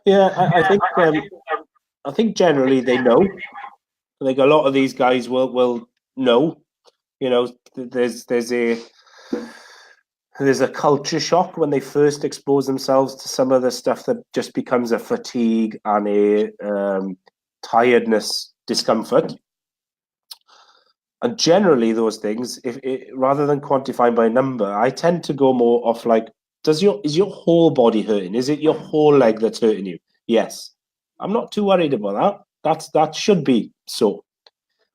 Yeah, I think generally they know. I think a lot of these guys will know. There's a culture shock when they first expose themselves to some of the stuff that just becomes a fatigue and a tiredness discomfort. And generally those things, rather than quantifying by number, I tend to go more off like, is your whole body hurting? Is it your whole leg that's hurting you? Yes. I'm not too worried about that. That should be so.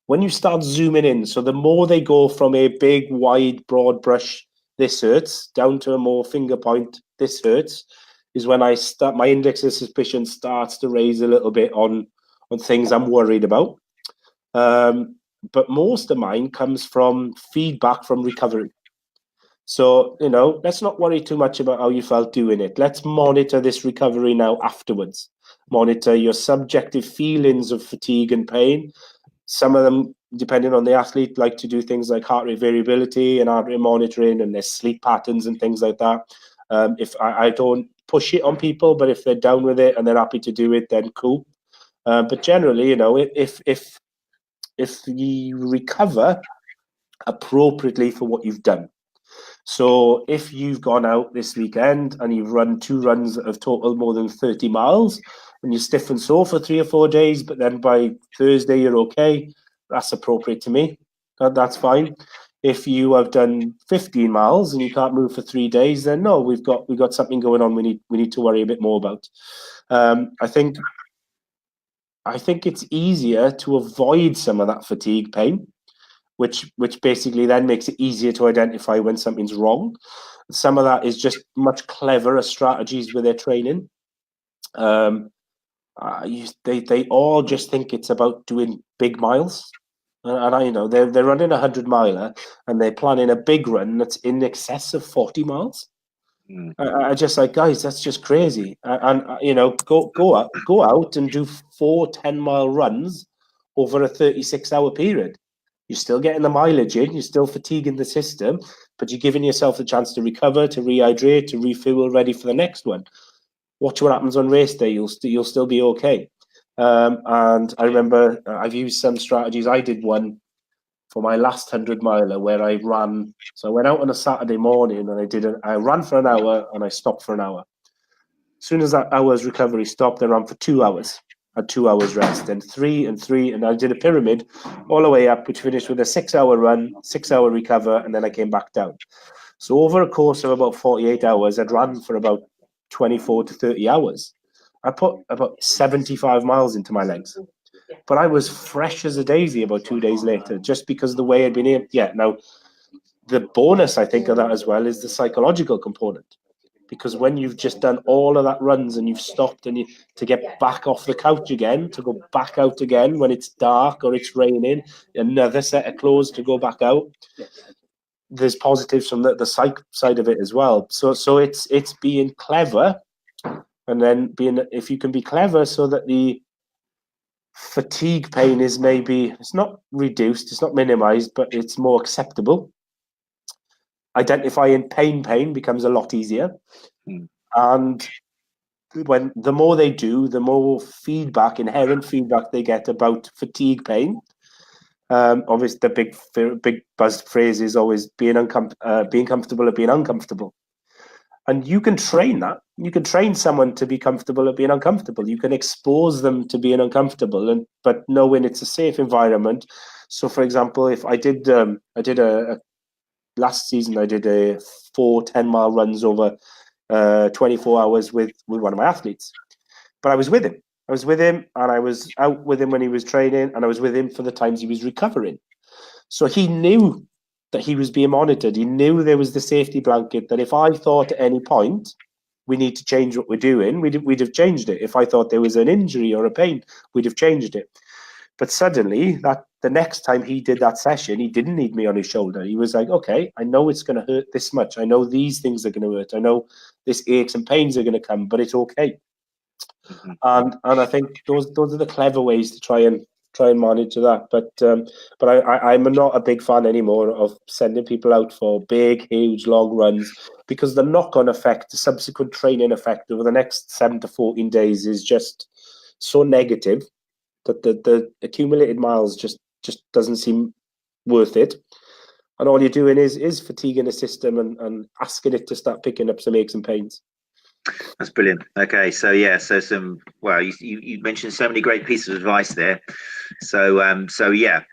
When you start zooming in, so the more they go from a big, wide, broad brush, this hurts, down to a more finger point, this hurts, is when I start, my index of suspicion starts to raise a little bit on things I'm worried about. But most of mine comes from feedback from recovery. So, let's not worry too much about how you felt doing it. Let's monitor this recovery now afterwards. Monitor your subjective feelings of fatigue and pain. Some of them, depending on the athlete, like to do things like heart rate variability and heart rate monitoring and their sleep patterns and things like that. If I don't push it on people, but if they're down with it and they're happy to do it, then cool. But generally, if you recover appropriately for what you've done. So if you've gone out this weekend and you've run 2 runs of total more than 30 miles and you're stiff and sore for 3 or 4 days, but then by Thursday you're okay, that's appropriate to me. That's fine. If you have done 15 miles and you can't move for 3 days, then no, we've got something going on. We need to worry a bit more about. I think it's easier to avoid some of that fatigue pain, which basically then makes it easier to identify when something's wrong. Some of that is just much cleverer strategies with their training. They all just think it's about doing big miles. And I know they're running 100-miler and they're planning a big run that's in excess of 40 miles. I just like, guys, that's just crazy. And go out and do 4 10-mile runs over a 36-hour period. You're still getting the mileage in, you're still fatiguing the system, but you're giving yourself the chance to recover, to rehydrate, to refuel, ready for the next one. Watch what happens on race day. You'll still be okay. And I remember I've used some strategies. I did one for my last 100-miler where I ran. So I went out on a Saturday morning and I ran for an hour and I stopped for an hour. As soon as that hour's recovery stopped, I ran for 2 hours. Had 2 hours rest, then 3 and 3, and I did a pyramid all the way up, which finished with a 6-hour run, 6-hour recover, and then I came back down. So over a course of about 48 hours, I'd run for about 24 to 30 hours. I put about 75 miles into my legs. But I was fresh as a daisy about 2 days later, just because of the way I'd been able. Yeah, now, the bonus, I think, of that as well is the psychological component. Because when you've just done all of that runs and you've stopped and to get back off the couch again, to go back out again when it's dark or it's raining, another set of clothes to go back out, there's positives from the psych side of it as well. So it's being clever, and then if you can be clever so that the fatigue pain is it's not reduced, it's not minimized, but it's more acceptable. Identifying pain becomes a lot easier. And when the more they do, the more inherent feedback they get about fatigue pain. Obviously, the big buzz phrase is always being comfortable at being uncomfortable. And you can train that. You can train someone to be comfortable at being uncomfortable. You can expose them to being uncomfortable, but knowing it's a safe environment. So, for example, if I did last season, I did a 4 10-mile runs over 24 hours with one of my athletes. But I was with him. And I was out with him when he was training, and I was with him for the times he was recovering. So he knew that he was being monitored. He knew there was the safety blanket that if I thought at any point we need to change what we're doing, we'd have changed it. If I thought there was an injury or a pain, we'd have changed it. But suddenly, the next time he did that session, he didn't need me on his shoulder. He was like, okay, I know it's going to hurt this much. I know these things are going to hurt. I know this aches and pains are going to come, but it's okay. And I think those are the clever ways to try and monitor that. But I'm not a big fan anymore of sending people out for big, huge, long runs, because the knock-on effect, the subsequent training effect over the next 7 to 14 days is just so negative that the accumulated miles just doesn't seem worth it. And all you're doing is fatiguing the system and asking it to start picking up some aches and pains. That's brilliant. Okay, so yeah, you mentioned so many great pieces of advice there. So yeah,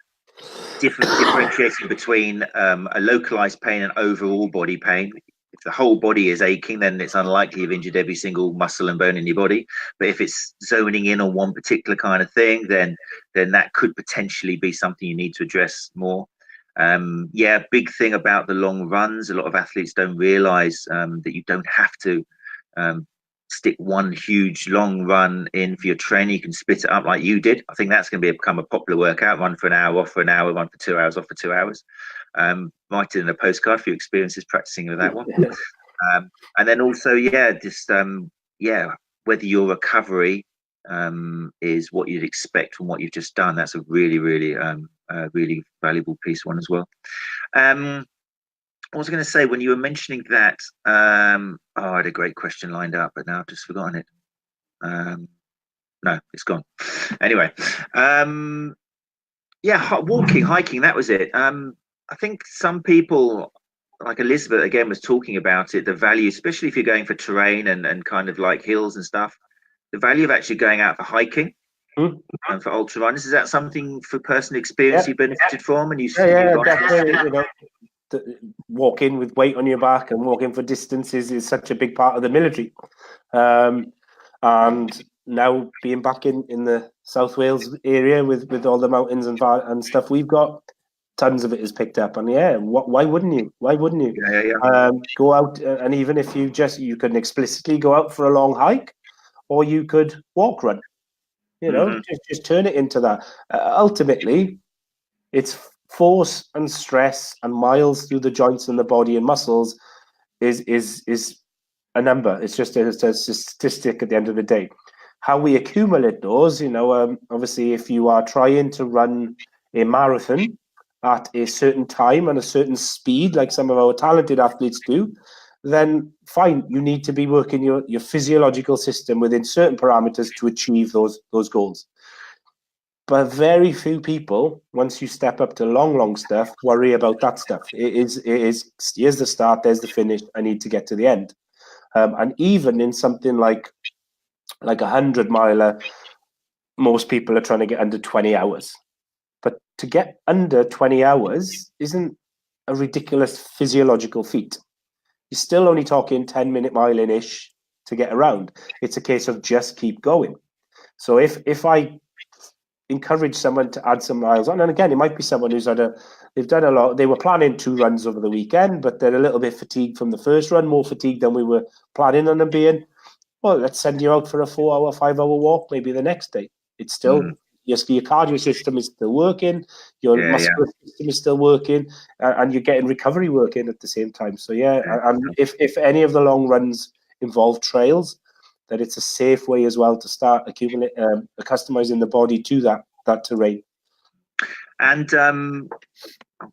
differentiating between a localized pain and overall body pain. If the whole body is aching, then it's unlikely you've injured every single muscle and bone in your body. But if it's zoning in on one particular kind of thing, then that could potentially be something you need to address more. Big thing about the long runs. A lot of athletes don't realize that you don't have to stick one huge long run in for your training. You can split it up like you did. I think that's going to become a popular workout. Run for an hour, off for an hour, run for 2 hours, off for 2 hours. Write it in a postcard for your experiences practicing with that one. And then also, whether your recovery is what you'd expect from what you've just done. That's a really, really, really valuable piece one as well. I was going to say, when you were mentioning that, I had a great question lined up, but now I've just forgotten it. No, it's gone. Anyway, walking, hiking, that was it. I think some people, like Elizabeth, again, was talking about it, the value, especially if you're going for terrain and kind of like hills and stuff, the value of actually going out for hiking. for ultra runners. Is that something for personal experience you benefited from? And definitely. You know, walking with weight on your back and walking for distances is such a big part of the military. And now being back in the South Wales area with all the mountains and stuff we've got, tons of it is picked up. And why wouldn't you? Why wouldn't you? Go out, and even if you can explicitly go out for a long hike, or you could walk run. You know, just turn it into that. Ultimately, it's force and stress and miles through the joints and the body and muscles is a number. It's just a statistic at the end of the day. How we accumulate those, you know, obviously, if you are trying to run a marathon at a certain time and a certain speed, like some of our talented athletes do, then fine, you need to be working your physiological system within certain parameters to achieve those goals. But very few people, once you step up to long stuff, worry about that stuff. It is here's the start, there's the finish, I need to get to the end. And even in something like a 100-miler, most people are trying to get under 20 hours. But to get under 20 hours isn't a ridiculous physiological feat. You're still only talking 10-minute miling-ish to get around. It's a case of just keep going. So if I encourage someone to add some miles on, and again, it might be someone who's they've done a lot. They were planning 2 runs over the weekend, but they're a little bit fatigued from the first run, more fatigued than we were planning on them being. Well, let's send you out for a 4-hour, 5-hour walk maybe the next day. It's still your cardio system is still working, your muscular system is still working, and you're getting recovery working at the same time. So and if any of the long runs involve trails, that it's a safe way as well to start customizing the body to that terrain. And I'm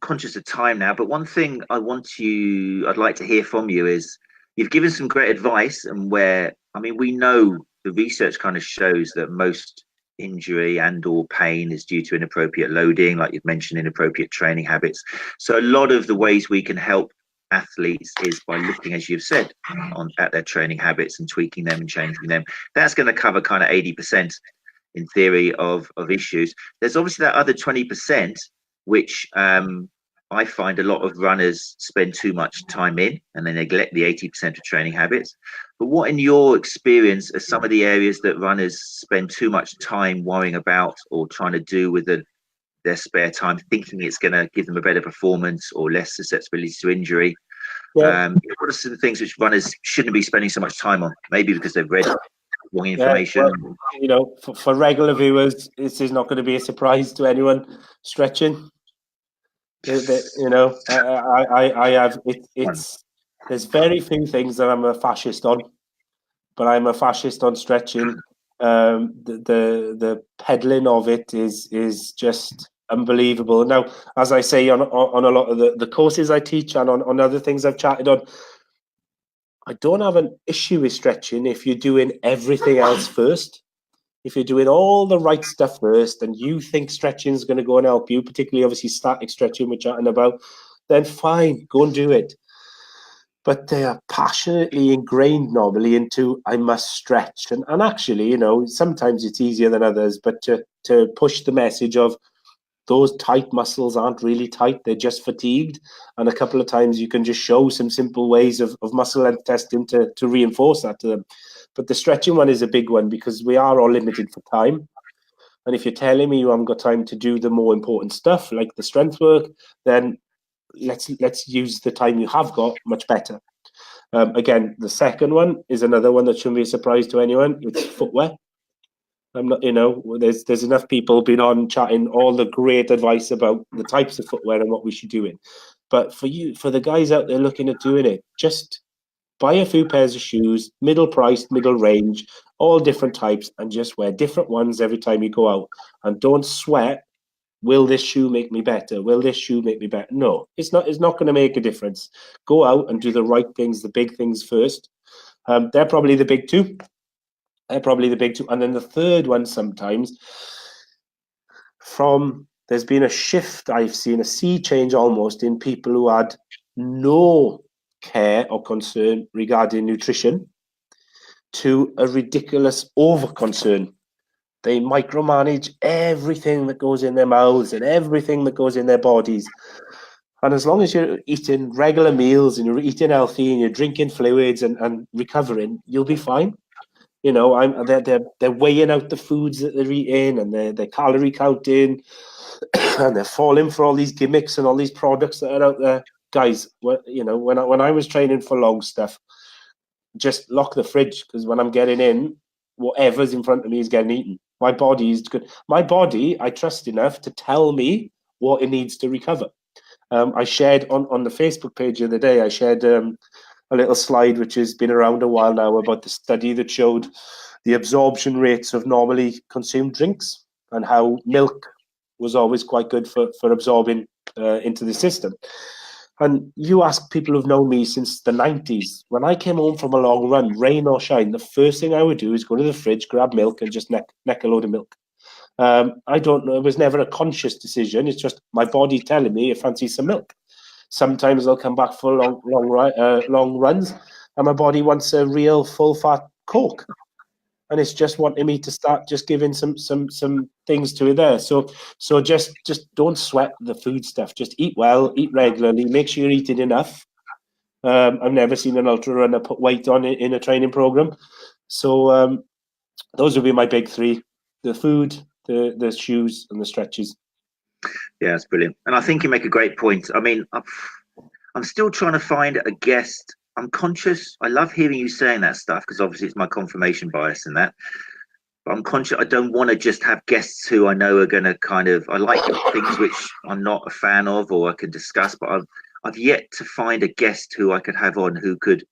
conscious of time now, but one thing I'd like to hear from you is you've given some great advice, and we know the research kind of shows that most injury and or pain is due to inappropriate loading, like you've mentioned, inappropriate training habits. So a lot of the ways we can help athletes is by looking, as you've said, at their training habits and tweaking them and changing them. That's going to cover kind of 80% in theory of issues. There's obviously that other 20%, which I find a lot of runners spend too much time in and they neglect the 80% of training habits. But what, in your experience, are some of the areas that runners spend too much time worrying about or trying to do with their spare time, thinking it's going to give them a better performance or less susceptibility to injury? What are some of the things which runners shouldn't be spending so much time on? Maybe because they've read wrong information. Well, you know, for regular viewers, this is not going to be a surprise to anyone. Stretching. You know, I have it's there's very few things that I'm a fascist on, but I'm a fascist on stretching. The peddling of it is just unbelievable. Now, as I say on a lot of the courses I teach and on other things I've chatted on, I don't have an issue with stretching if you're doing everything else first. If you're doing all the right stuff first and you think stretching is going to go and help you, particularly obviously static stretching we're chatting about, then fine, go and do it. But they are passionately ingrained normally into I must stretch. And actually, you know, sometimes it's easier than others, but to push the message of those tight muscles aren't really tight, they're just fatigued. And a couple of times you can just show some simple ways of muscle length testing to reinforce that to them. But the stretching one is a big one because we are all limited for time. And if you're telling me you haven't got time to do the more important stuff like the strength work, then let's use the time you have got much better. Again, the second one is another one that shouldn't be a surprise to anyone. It's footwear. I'm not, you know, there's enough people been on chatting all the great advice about the types of footwear and what we should do in. But for the guys out there looking at doing it, just buy a few pairs of shoes, middle priced, middle range, all different types, and just wear different ones every time you go out. And don't sweat, will this shoe make me better? Will this shoe make me better? No, it's not going to make a difference. Go out and do the right things, the big things first. They're probably the big two. And then the third one sometimes, there's been a shift, I've seen a sea change almost in people who had no care or concern regarding nutrition to a ridiculous over concern They micromanage everything that goes in their mouths and everything that goes in their bodies. And as long as you're eating regular meals and you're eating healthy and you're drinking fluids and recovering, you'll be fine. You know, they're weighing out the foods that they're eating, and they're calorie counting, and they're falling for all these gimmicks and all these products that are out there. Guys, you know, when I was training for long stuff, just lock the fridge, because when I'm getting in, whatever's in front of me is getting eaten. My body is good. My body, I trust enough to tell me what it needs to recover. I shared on the Facebook page the other day, I shared a little slide which has been around a while now about the study that showed the absorption rates of normally consumed drinks, and how milk was always quite good for absorbing into the system. And you ask people who've known me since the 90s, when I came home from a long run, rain or shine, the first thing I would do is go to the fridge, grab milk, and just neck a load of milk. I don't know, it was never a conscious decision. It's just my body telling me it fancies some milk. Sometimes I'll come back for long runs, and my body wants a real full-fat Coke. And it's just wanting me to start just giving some things to it there. So just don't sweat the food stuff. Just eat well, eat regularly, make sure you're eating enough. I've never seen an ultra runner put weight on it in a training program. So those would be my big three: the food, the shoes, and the stretches. Yeah, that's brilliant. And I think you make a great point. I mean, I'm still trying to find a guest. I'm conscious. I love hearing you saying that stuff, because obviously it's my confirmation bias in that. But I'm conscious. I don't want to just have guests who I know are going to I like things which I'm not a fan of or I can discuss, but I've yet to find a guest who I could have on who could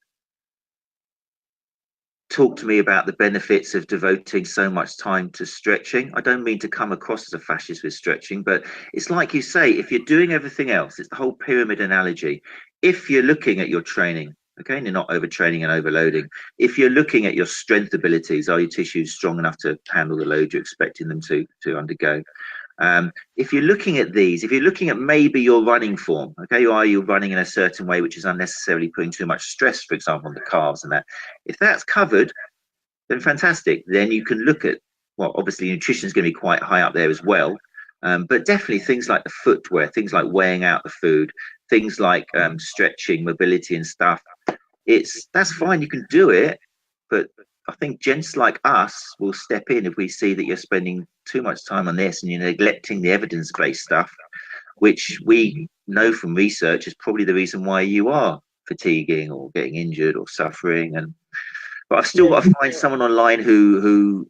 talk to me about the benefits of devoting so much time to stretching. I don't mean to come across as a fascist with stretching, but it's like you say, if you're doing everything else, it's the whole pyramid analogy. If you're looking at your training, okay, and you're not overtraining and overloading, if you're looking at your strength abilities, are your tissues strong enough to handle the load you're expecting them to undergo? If you're looking at these, if you're looking at maybe your running form, okay, are you running in a certain way which is unnecessarily putting too much stress, for example, on the calves and that? If that's covered, then fantastic. Then you can look at, well, obviously nutrition is going to be quite high up there as well, but definitely things like the footwear, things like weighing out the food, things like stretching, mobility and stuff. That's fine, you can do it, but I think gents like us will step in if we see that you're spending too much time on this and you're neglecting the evidence-based stuff, which we know from research is probably the reason why you are fatiguing or getting injured or suffering. But I've still got to find someone online who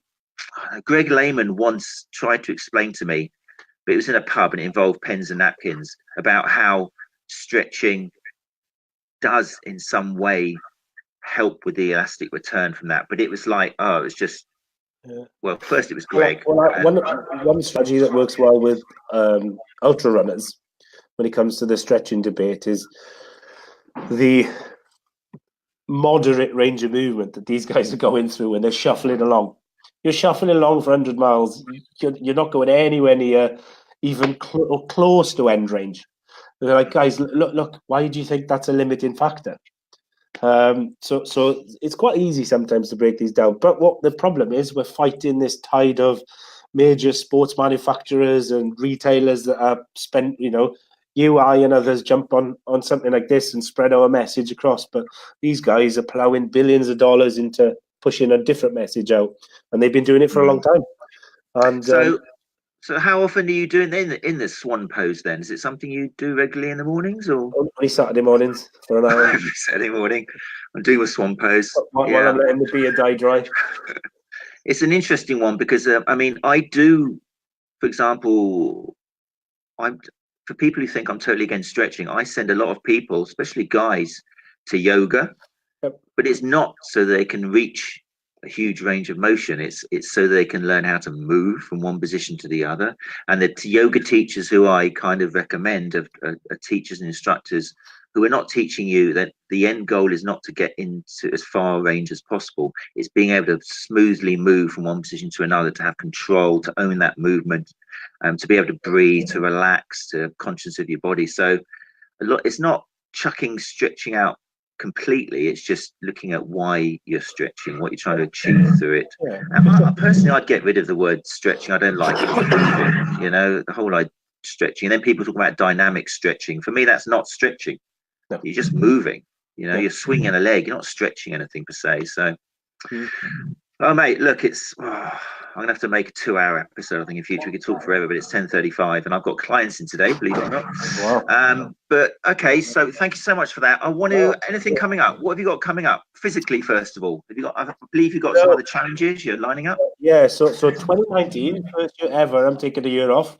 Greg Lehman once tried to explain to me, but it was in a pub and it involved pens and napkins, about how stretching does in some way help with the elastic return from that. But it was like, oh, it's just, well, first it was Greg. One strategy that works well with ultra runners when it comes to the stretching debate is the moderate range of movement that these guys are going through when they're shuffling along. You're shuffling along for 100 miles. You're not going anywhere near even close to end range. They're like, guys, look, why do you think that's a limiting factor? So it's quite easy sometimes to break these down. But what the problem is, we're fighting this tide of major sports manufacturers and retailers that are spent, you know, you, I, and others jump on something like this and spread our message across. But these guys are plowing billions of dollars into pushing a different message out, and they've been doing it for a long time. And so how often are you doing in the swan pose then? Is it something you do regularly in the mornings, or only Saturday mornings for an hour? Every Saturday morning I'm doing a swan pose while I'm letting the beer die dry. It's an interesting one because I mean, I do, for example, for people who think I'm totally against stretching, I send a lot of people, especially guys, to yoga. Yep. But it's not so they can reach a huge range of motion. It's so they can learn how to move from one position to the other. And the yoga teachers who I kind of recommend are teachers and instructors who are not teaching you that the end goal is not to get into as far range as possible. It's being able to smoothly move from one position to another, to have control, to own that movement, to be able to breathe, to relax, to have conscience of your body. So it's not chucking stretching out completely. It's just looking at why you're stretching, what you're trying to achieve through it. And personally, I'd get rid of the word stretching. I don't like it. It's moving, you know, the whole idea stretching. And then people talk about dynamic stretching. For me, that's not stretching. No. You're just moving. You know, you're swinging a leg. You're not stretching anything per se. So, oh mate, look, I'm gonna have to make a 2-hour episode. I think in future we could talk forever, but it's 10:35, and I've got clients in today, believe it or not. Wow. But okay, so thank you so much for that. I want to anything coming up. What have you got coming up physically? First of all, have you got? I believe you've got some other challenges you're lining up. Yeah. So 2019, first year ever. I'm taking a year off.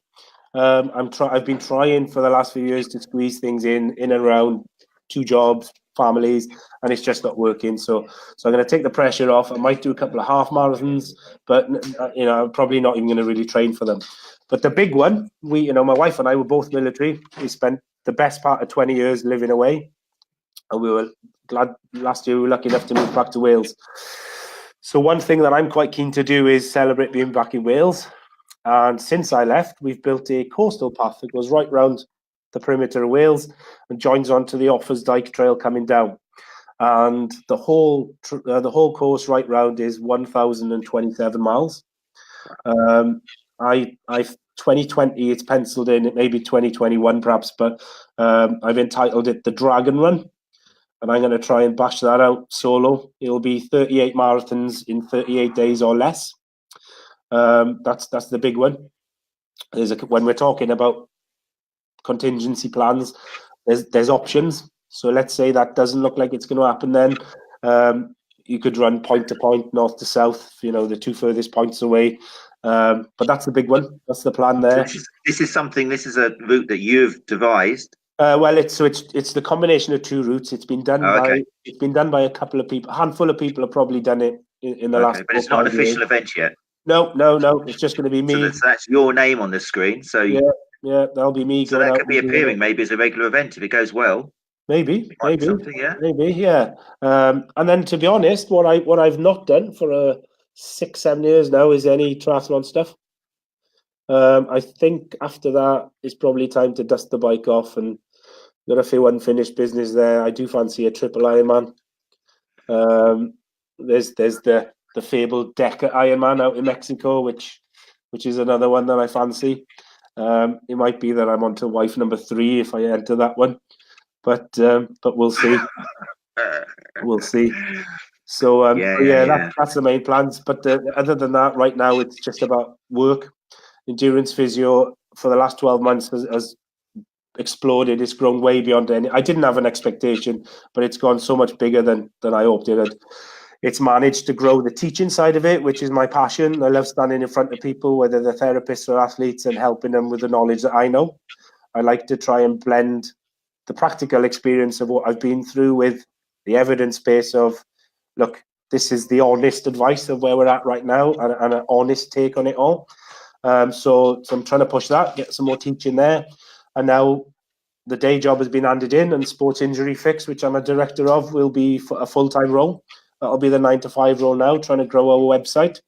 I've been trying for the last few years to squeeze things in and around 2 jobs, families, and it's just not working. So I'm going to take the pressure off. I might do a couple of half marathons, but you know, I'm probably not even going to really train for them. But the big one, my wife and I were both military. We spent the best part of 20 years living away, and we were glad last year we were lucky enough to move back to Wales. So one thing that I'm quite keen to do is celebrate being back in Wales. And since I left, we've built a coastal path that goes right round the perimeter of Wales and joins onto the Offers Dyke Trail coming down. And the whole course right round is 1,027 miles. I 2020 it's penciled in. It may be 2021 perhaps, but I've entitled it the Dragon Run, and I'm going to try and bash that out solo. It'll be 38 marathons in 38 days or less. That's the big one. When we're talking about contingency plans, there's options. So let's say that doesn't look like it's going to happen, then you could run point to point, north to south, the 2 furthest points away. But that's the big one. That's the plan there. So this is a route that you've devised. Well, it's the combination of 2 routes. It's been done by a couple of people. A handful of people have probably done it in the last. But it's not an official event yet. No. It's just going to be me. So that's your name on the screen. So yeah, that'll be me. So that could be appearing maybe as a regular event if it goes well. Maybe. Yeah. And then, to be honest, what I've not done for 6-7 years now is any triathlon stuff. I think after that, it's probably time to dust the bike off, and got a few unfinished business there. I do fancy a triple Ironman. There's the fabled Decker Ironman out in Mexico, which is another one that I fancy. It might be that I'm on to wife number 3 if I enter that one, but we'll see. We'll see. So that's the main plans. But other than that, right now it's just about work. Endurance physio for the last 12 months has exploded. It's grown way beyond any. I didn't have an expectation, but it's gone so much bigger than I hoped it had. It's managed to grow the teaching side of it, which is my passion. I love standing in front of people, whether they're therapists or athletes, and helping them with the knowledge that I know. I like to try and blend the practical experience of what I've been through with the evidence base of, look, this is the honest advice of where we're at right now, and an honest take on it all. So I'm trying to push that, get some more teaching there. And now the day job has been handed in, and Sports Injury Fix, which I'm a director of, will be a full-time role. That'll be the 9-to-5 role now, trying to grow our website.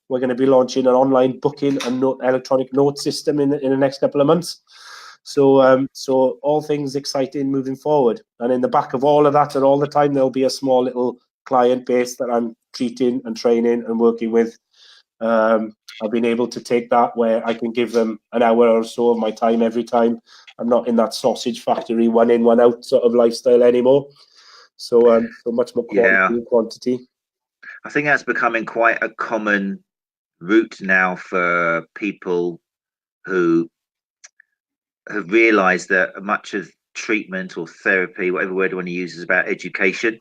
We're going to be launching an online booking and electronic note system in the next couple of months. So all things exciting moving forward. And in the back of all of that, at all the time, there'll be a small little client base that I'm treating and training and working with. I've been able to take that where I can give them an hour or so of my time every time. I'm not in that sausage factory, 1 in, 1 out sort of lifestyle anymore. So much more quality and quantity. I think that's becoming quite a common route now for people who have realised that much of treatment or therapy, whatever word you want to use, is about education.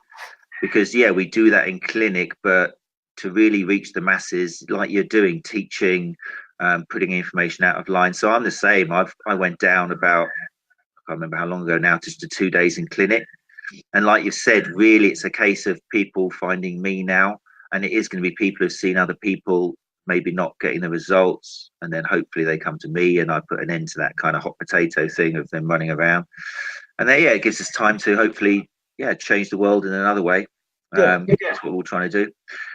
Because we do that in clinic, but to really reach the masses, like you're doing, teaching, putting information out of line. So I'm the same. I went down about, I can't remember how long ago now, just to 2 days in clinic. And like you said, really, it's a case of people finding me now. And it is going to be people who've seen other people maybe not getting the results. And then hopefully they come to me, and I put an end to that kind of hot potato thing of them running around. And then, it gives us time to hopefully, change the world in another way. That's what we're trying to do.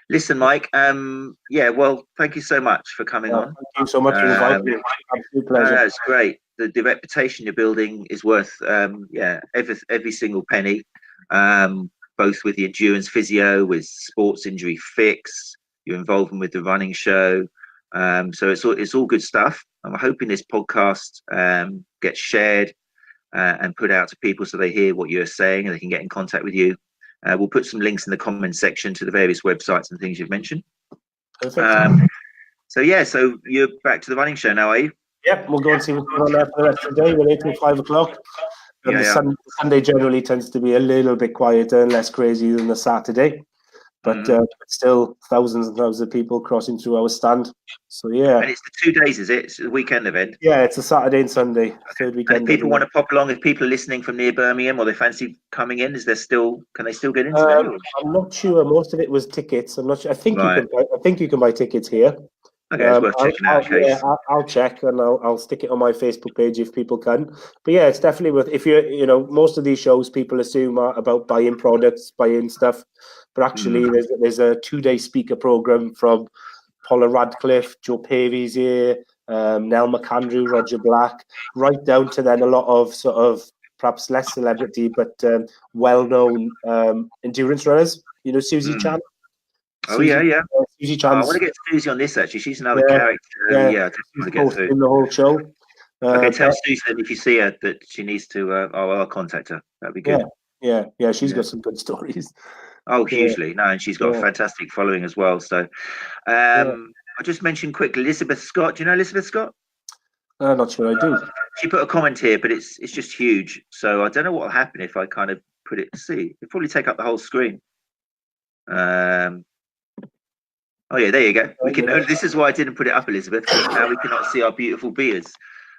Listen, Mike, well, thank you so much for coming on. Thank you so much for inviting me. Absolute pleasure. It's great. The reputation you're building is worth every single penny. both with the endurance physio, with sports injury fix, your involvement with the running show. So it's all good stuff. I'm hoping this podcast gets shared and put out to people so they hear what you're saying and they can get in contact with you. We'll put some links in the comments section to the various websites and things you've mentioned. Perfect. So you're back to the running show now, are you? Yep, we'll go and see what's going on there for the rest of the day. We're 8 till 5 o'clock. And the Sunday generally tends to be a little bit quieter and less crazy than the Saturday. But still thousands and thousands of people crossing through our stand. So, yeah. And it's the 2 days, is it? It's a weekend event? Yeah, it's a Saturday and Sunday, third weekend. And if people want to pop along, if people are listening from near Birmingham or they fancy coming in, can they still get into there? I'm not sure. Most of it was tickets. I'm not sure. I think you can buy tickets here. Okay, it's worth checking out. I'll check and I'll stick it on my Facebook page if people can. But yeah, it's definitely worth. If most of these shows people assume are about buying products, buying stuff, but actually there's a 2-day speaker program from Paula Radcliffe, Joe Pavy's here, Nell McAndrew, Roger Black, right down to then a lot of sort of perhaps less celebrity but well-known endurance runners. Susie Chan. Susie Chan. I want to get Susie on this actually. She's another character. I definitely want to get through in the whole show. Okay, tell Susie if you see her that she needs to. I'll contact her. That'd be good. Yeah. She's got some good stories. Oh, hugely. No, and she's got a fantastic following as well. So, I just mentioned quickly Elizabeth Scott. Do you know Elizabeth Scott? I'm not sure I do. She put a comment here, but it's just huge. So I don't know what will happen if I kind of put it. See, it'll probably take up the whole screen. Oh yeah, there you go. We can. This is why I didn't put it up, Elizabeth. Because now we cannot see our beautiful beards.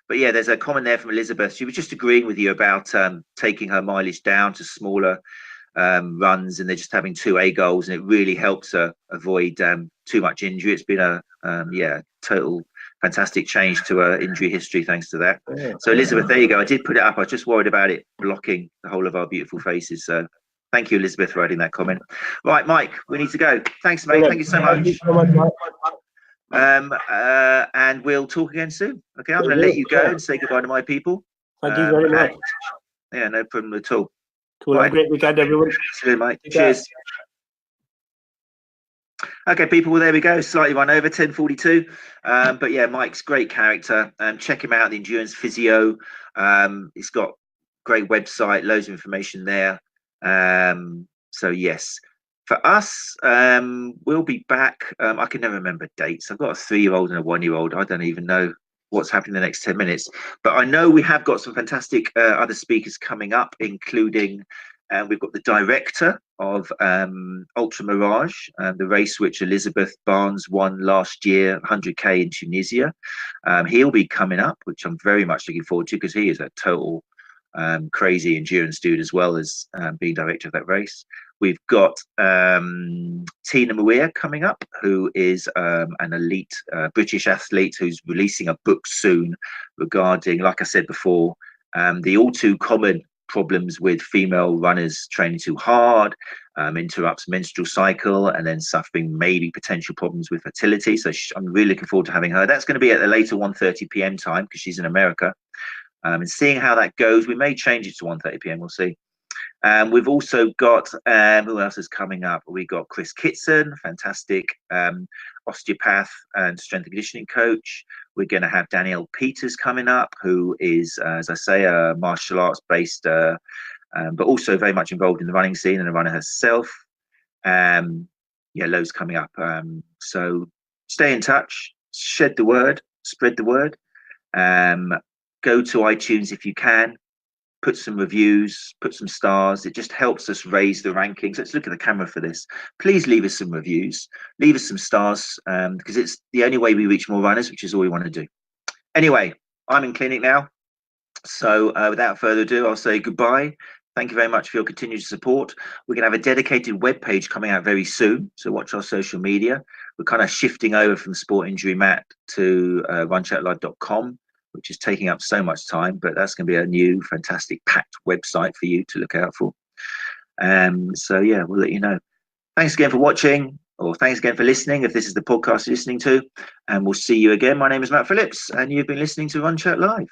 But yeah, there's a comment there from Elizabeth. She was just agreeing with you about taking her mileage down to smaller runs, and they're just having 2A goals, and it really helps her avoid too much injury. It's been a total fantastic change to her injury history thanks to that. So Elizabeth, there you go. I did put it up. I was just worried about it blocking the whole of our beautiful faces. So thank you, Elizabeth, for writing that comment. Right, Mike, we need to go. Thanks, mate. Thank you so much. And we'll talk again soon. Okay, I'm going to let you go and say goodbye to my people. Thank you very much. Yeah, no problem at all. Cool. Have a great weekend, everyone. See you, mate. Cheers. Okay, people, well, there we go. Slightly run over, 10:42. But yeah, Mike's great character. Check him out, the Endurance Physio. He's got great website, loads of information there. So yes, for us, we'll be back. I can never remember dates. I've got a 3-year-old and a 1-year-old. I don't even know what's happening in the next 10 minutes, but I know we have got some fantastic other speakers coming up, including we've got the director of Ultra Mirage, the race which Elizabeth Barnes won last year, 100k in Tunisia. He'll be coming up, which I'm very much looking forward to because he is a total crazy endurance dude as well as being director of that race. We've got Tina Maria coming up, who is an elite British athlete who's releasing a book soon regarding, like I said before, the all too common problems with female runners training too hard, interrupts menstrual cycle, and then suffering maybe potential problems with fertility. So I'm really looking forward to having her. That's going to be at the later 1:30 p.m. time because she's in America. And seeing how that goes, we may change it to 1:30 p.m. We'll see. We've also got who else is coming up? We got Chris Kitson, fantastic osteopath and strength and conditioning coach. We're going to have Danielle Peters coming up, who is, as I say, a martial arts based, but also very much involved in the running scene and a runner herself. Loads coming up. So stay in touch, spread the word. Go to iTunes if you can. Put some reviews, put some stars. It just helps us raise the rankings. Let's look at the camera for this. Please leave us some reviews, leave us some stars, because it's the only way we reach more runners, which is all we want to do. Anyway, I'm in clinic now. So without further ado, I'll say goodbye. Thank you very much for your continued support. We're going to have a dedicated webpage coming out very soon. So watch our social media. We're kind of shifting over from Sport Injury Mat to RunChatLive.com. which is taking up so much time, but that's going to be a new, fantastic, packed website for you to look out for. So yeah, we'll let you know. Thanks again for watching, or thanks again for listening, if this is the podcast you're listening to, and we'll see you again. My name is Matt Phillips, and you've been listening to Run Chat Live.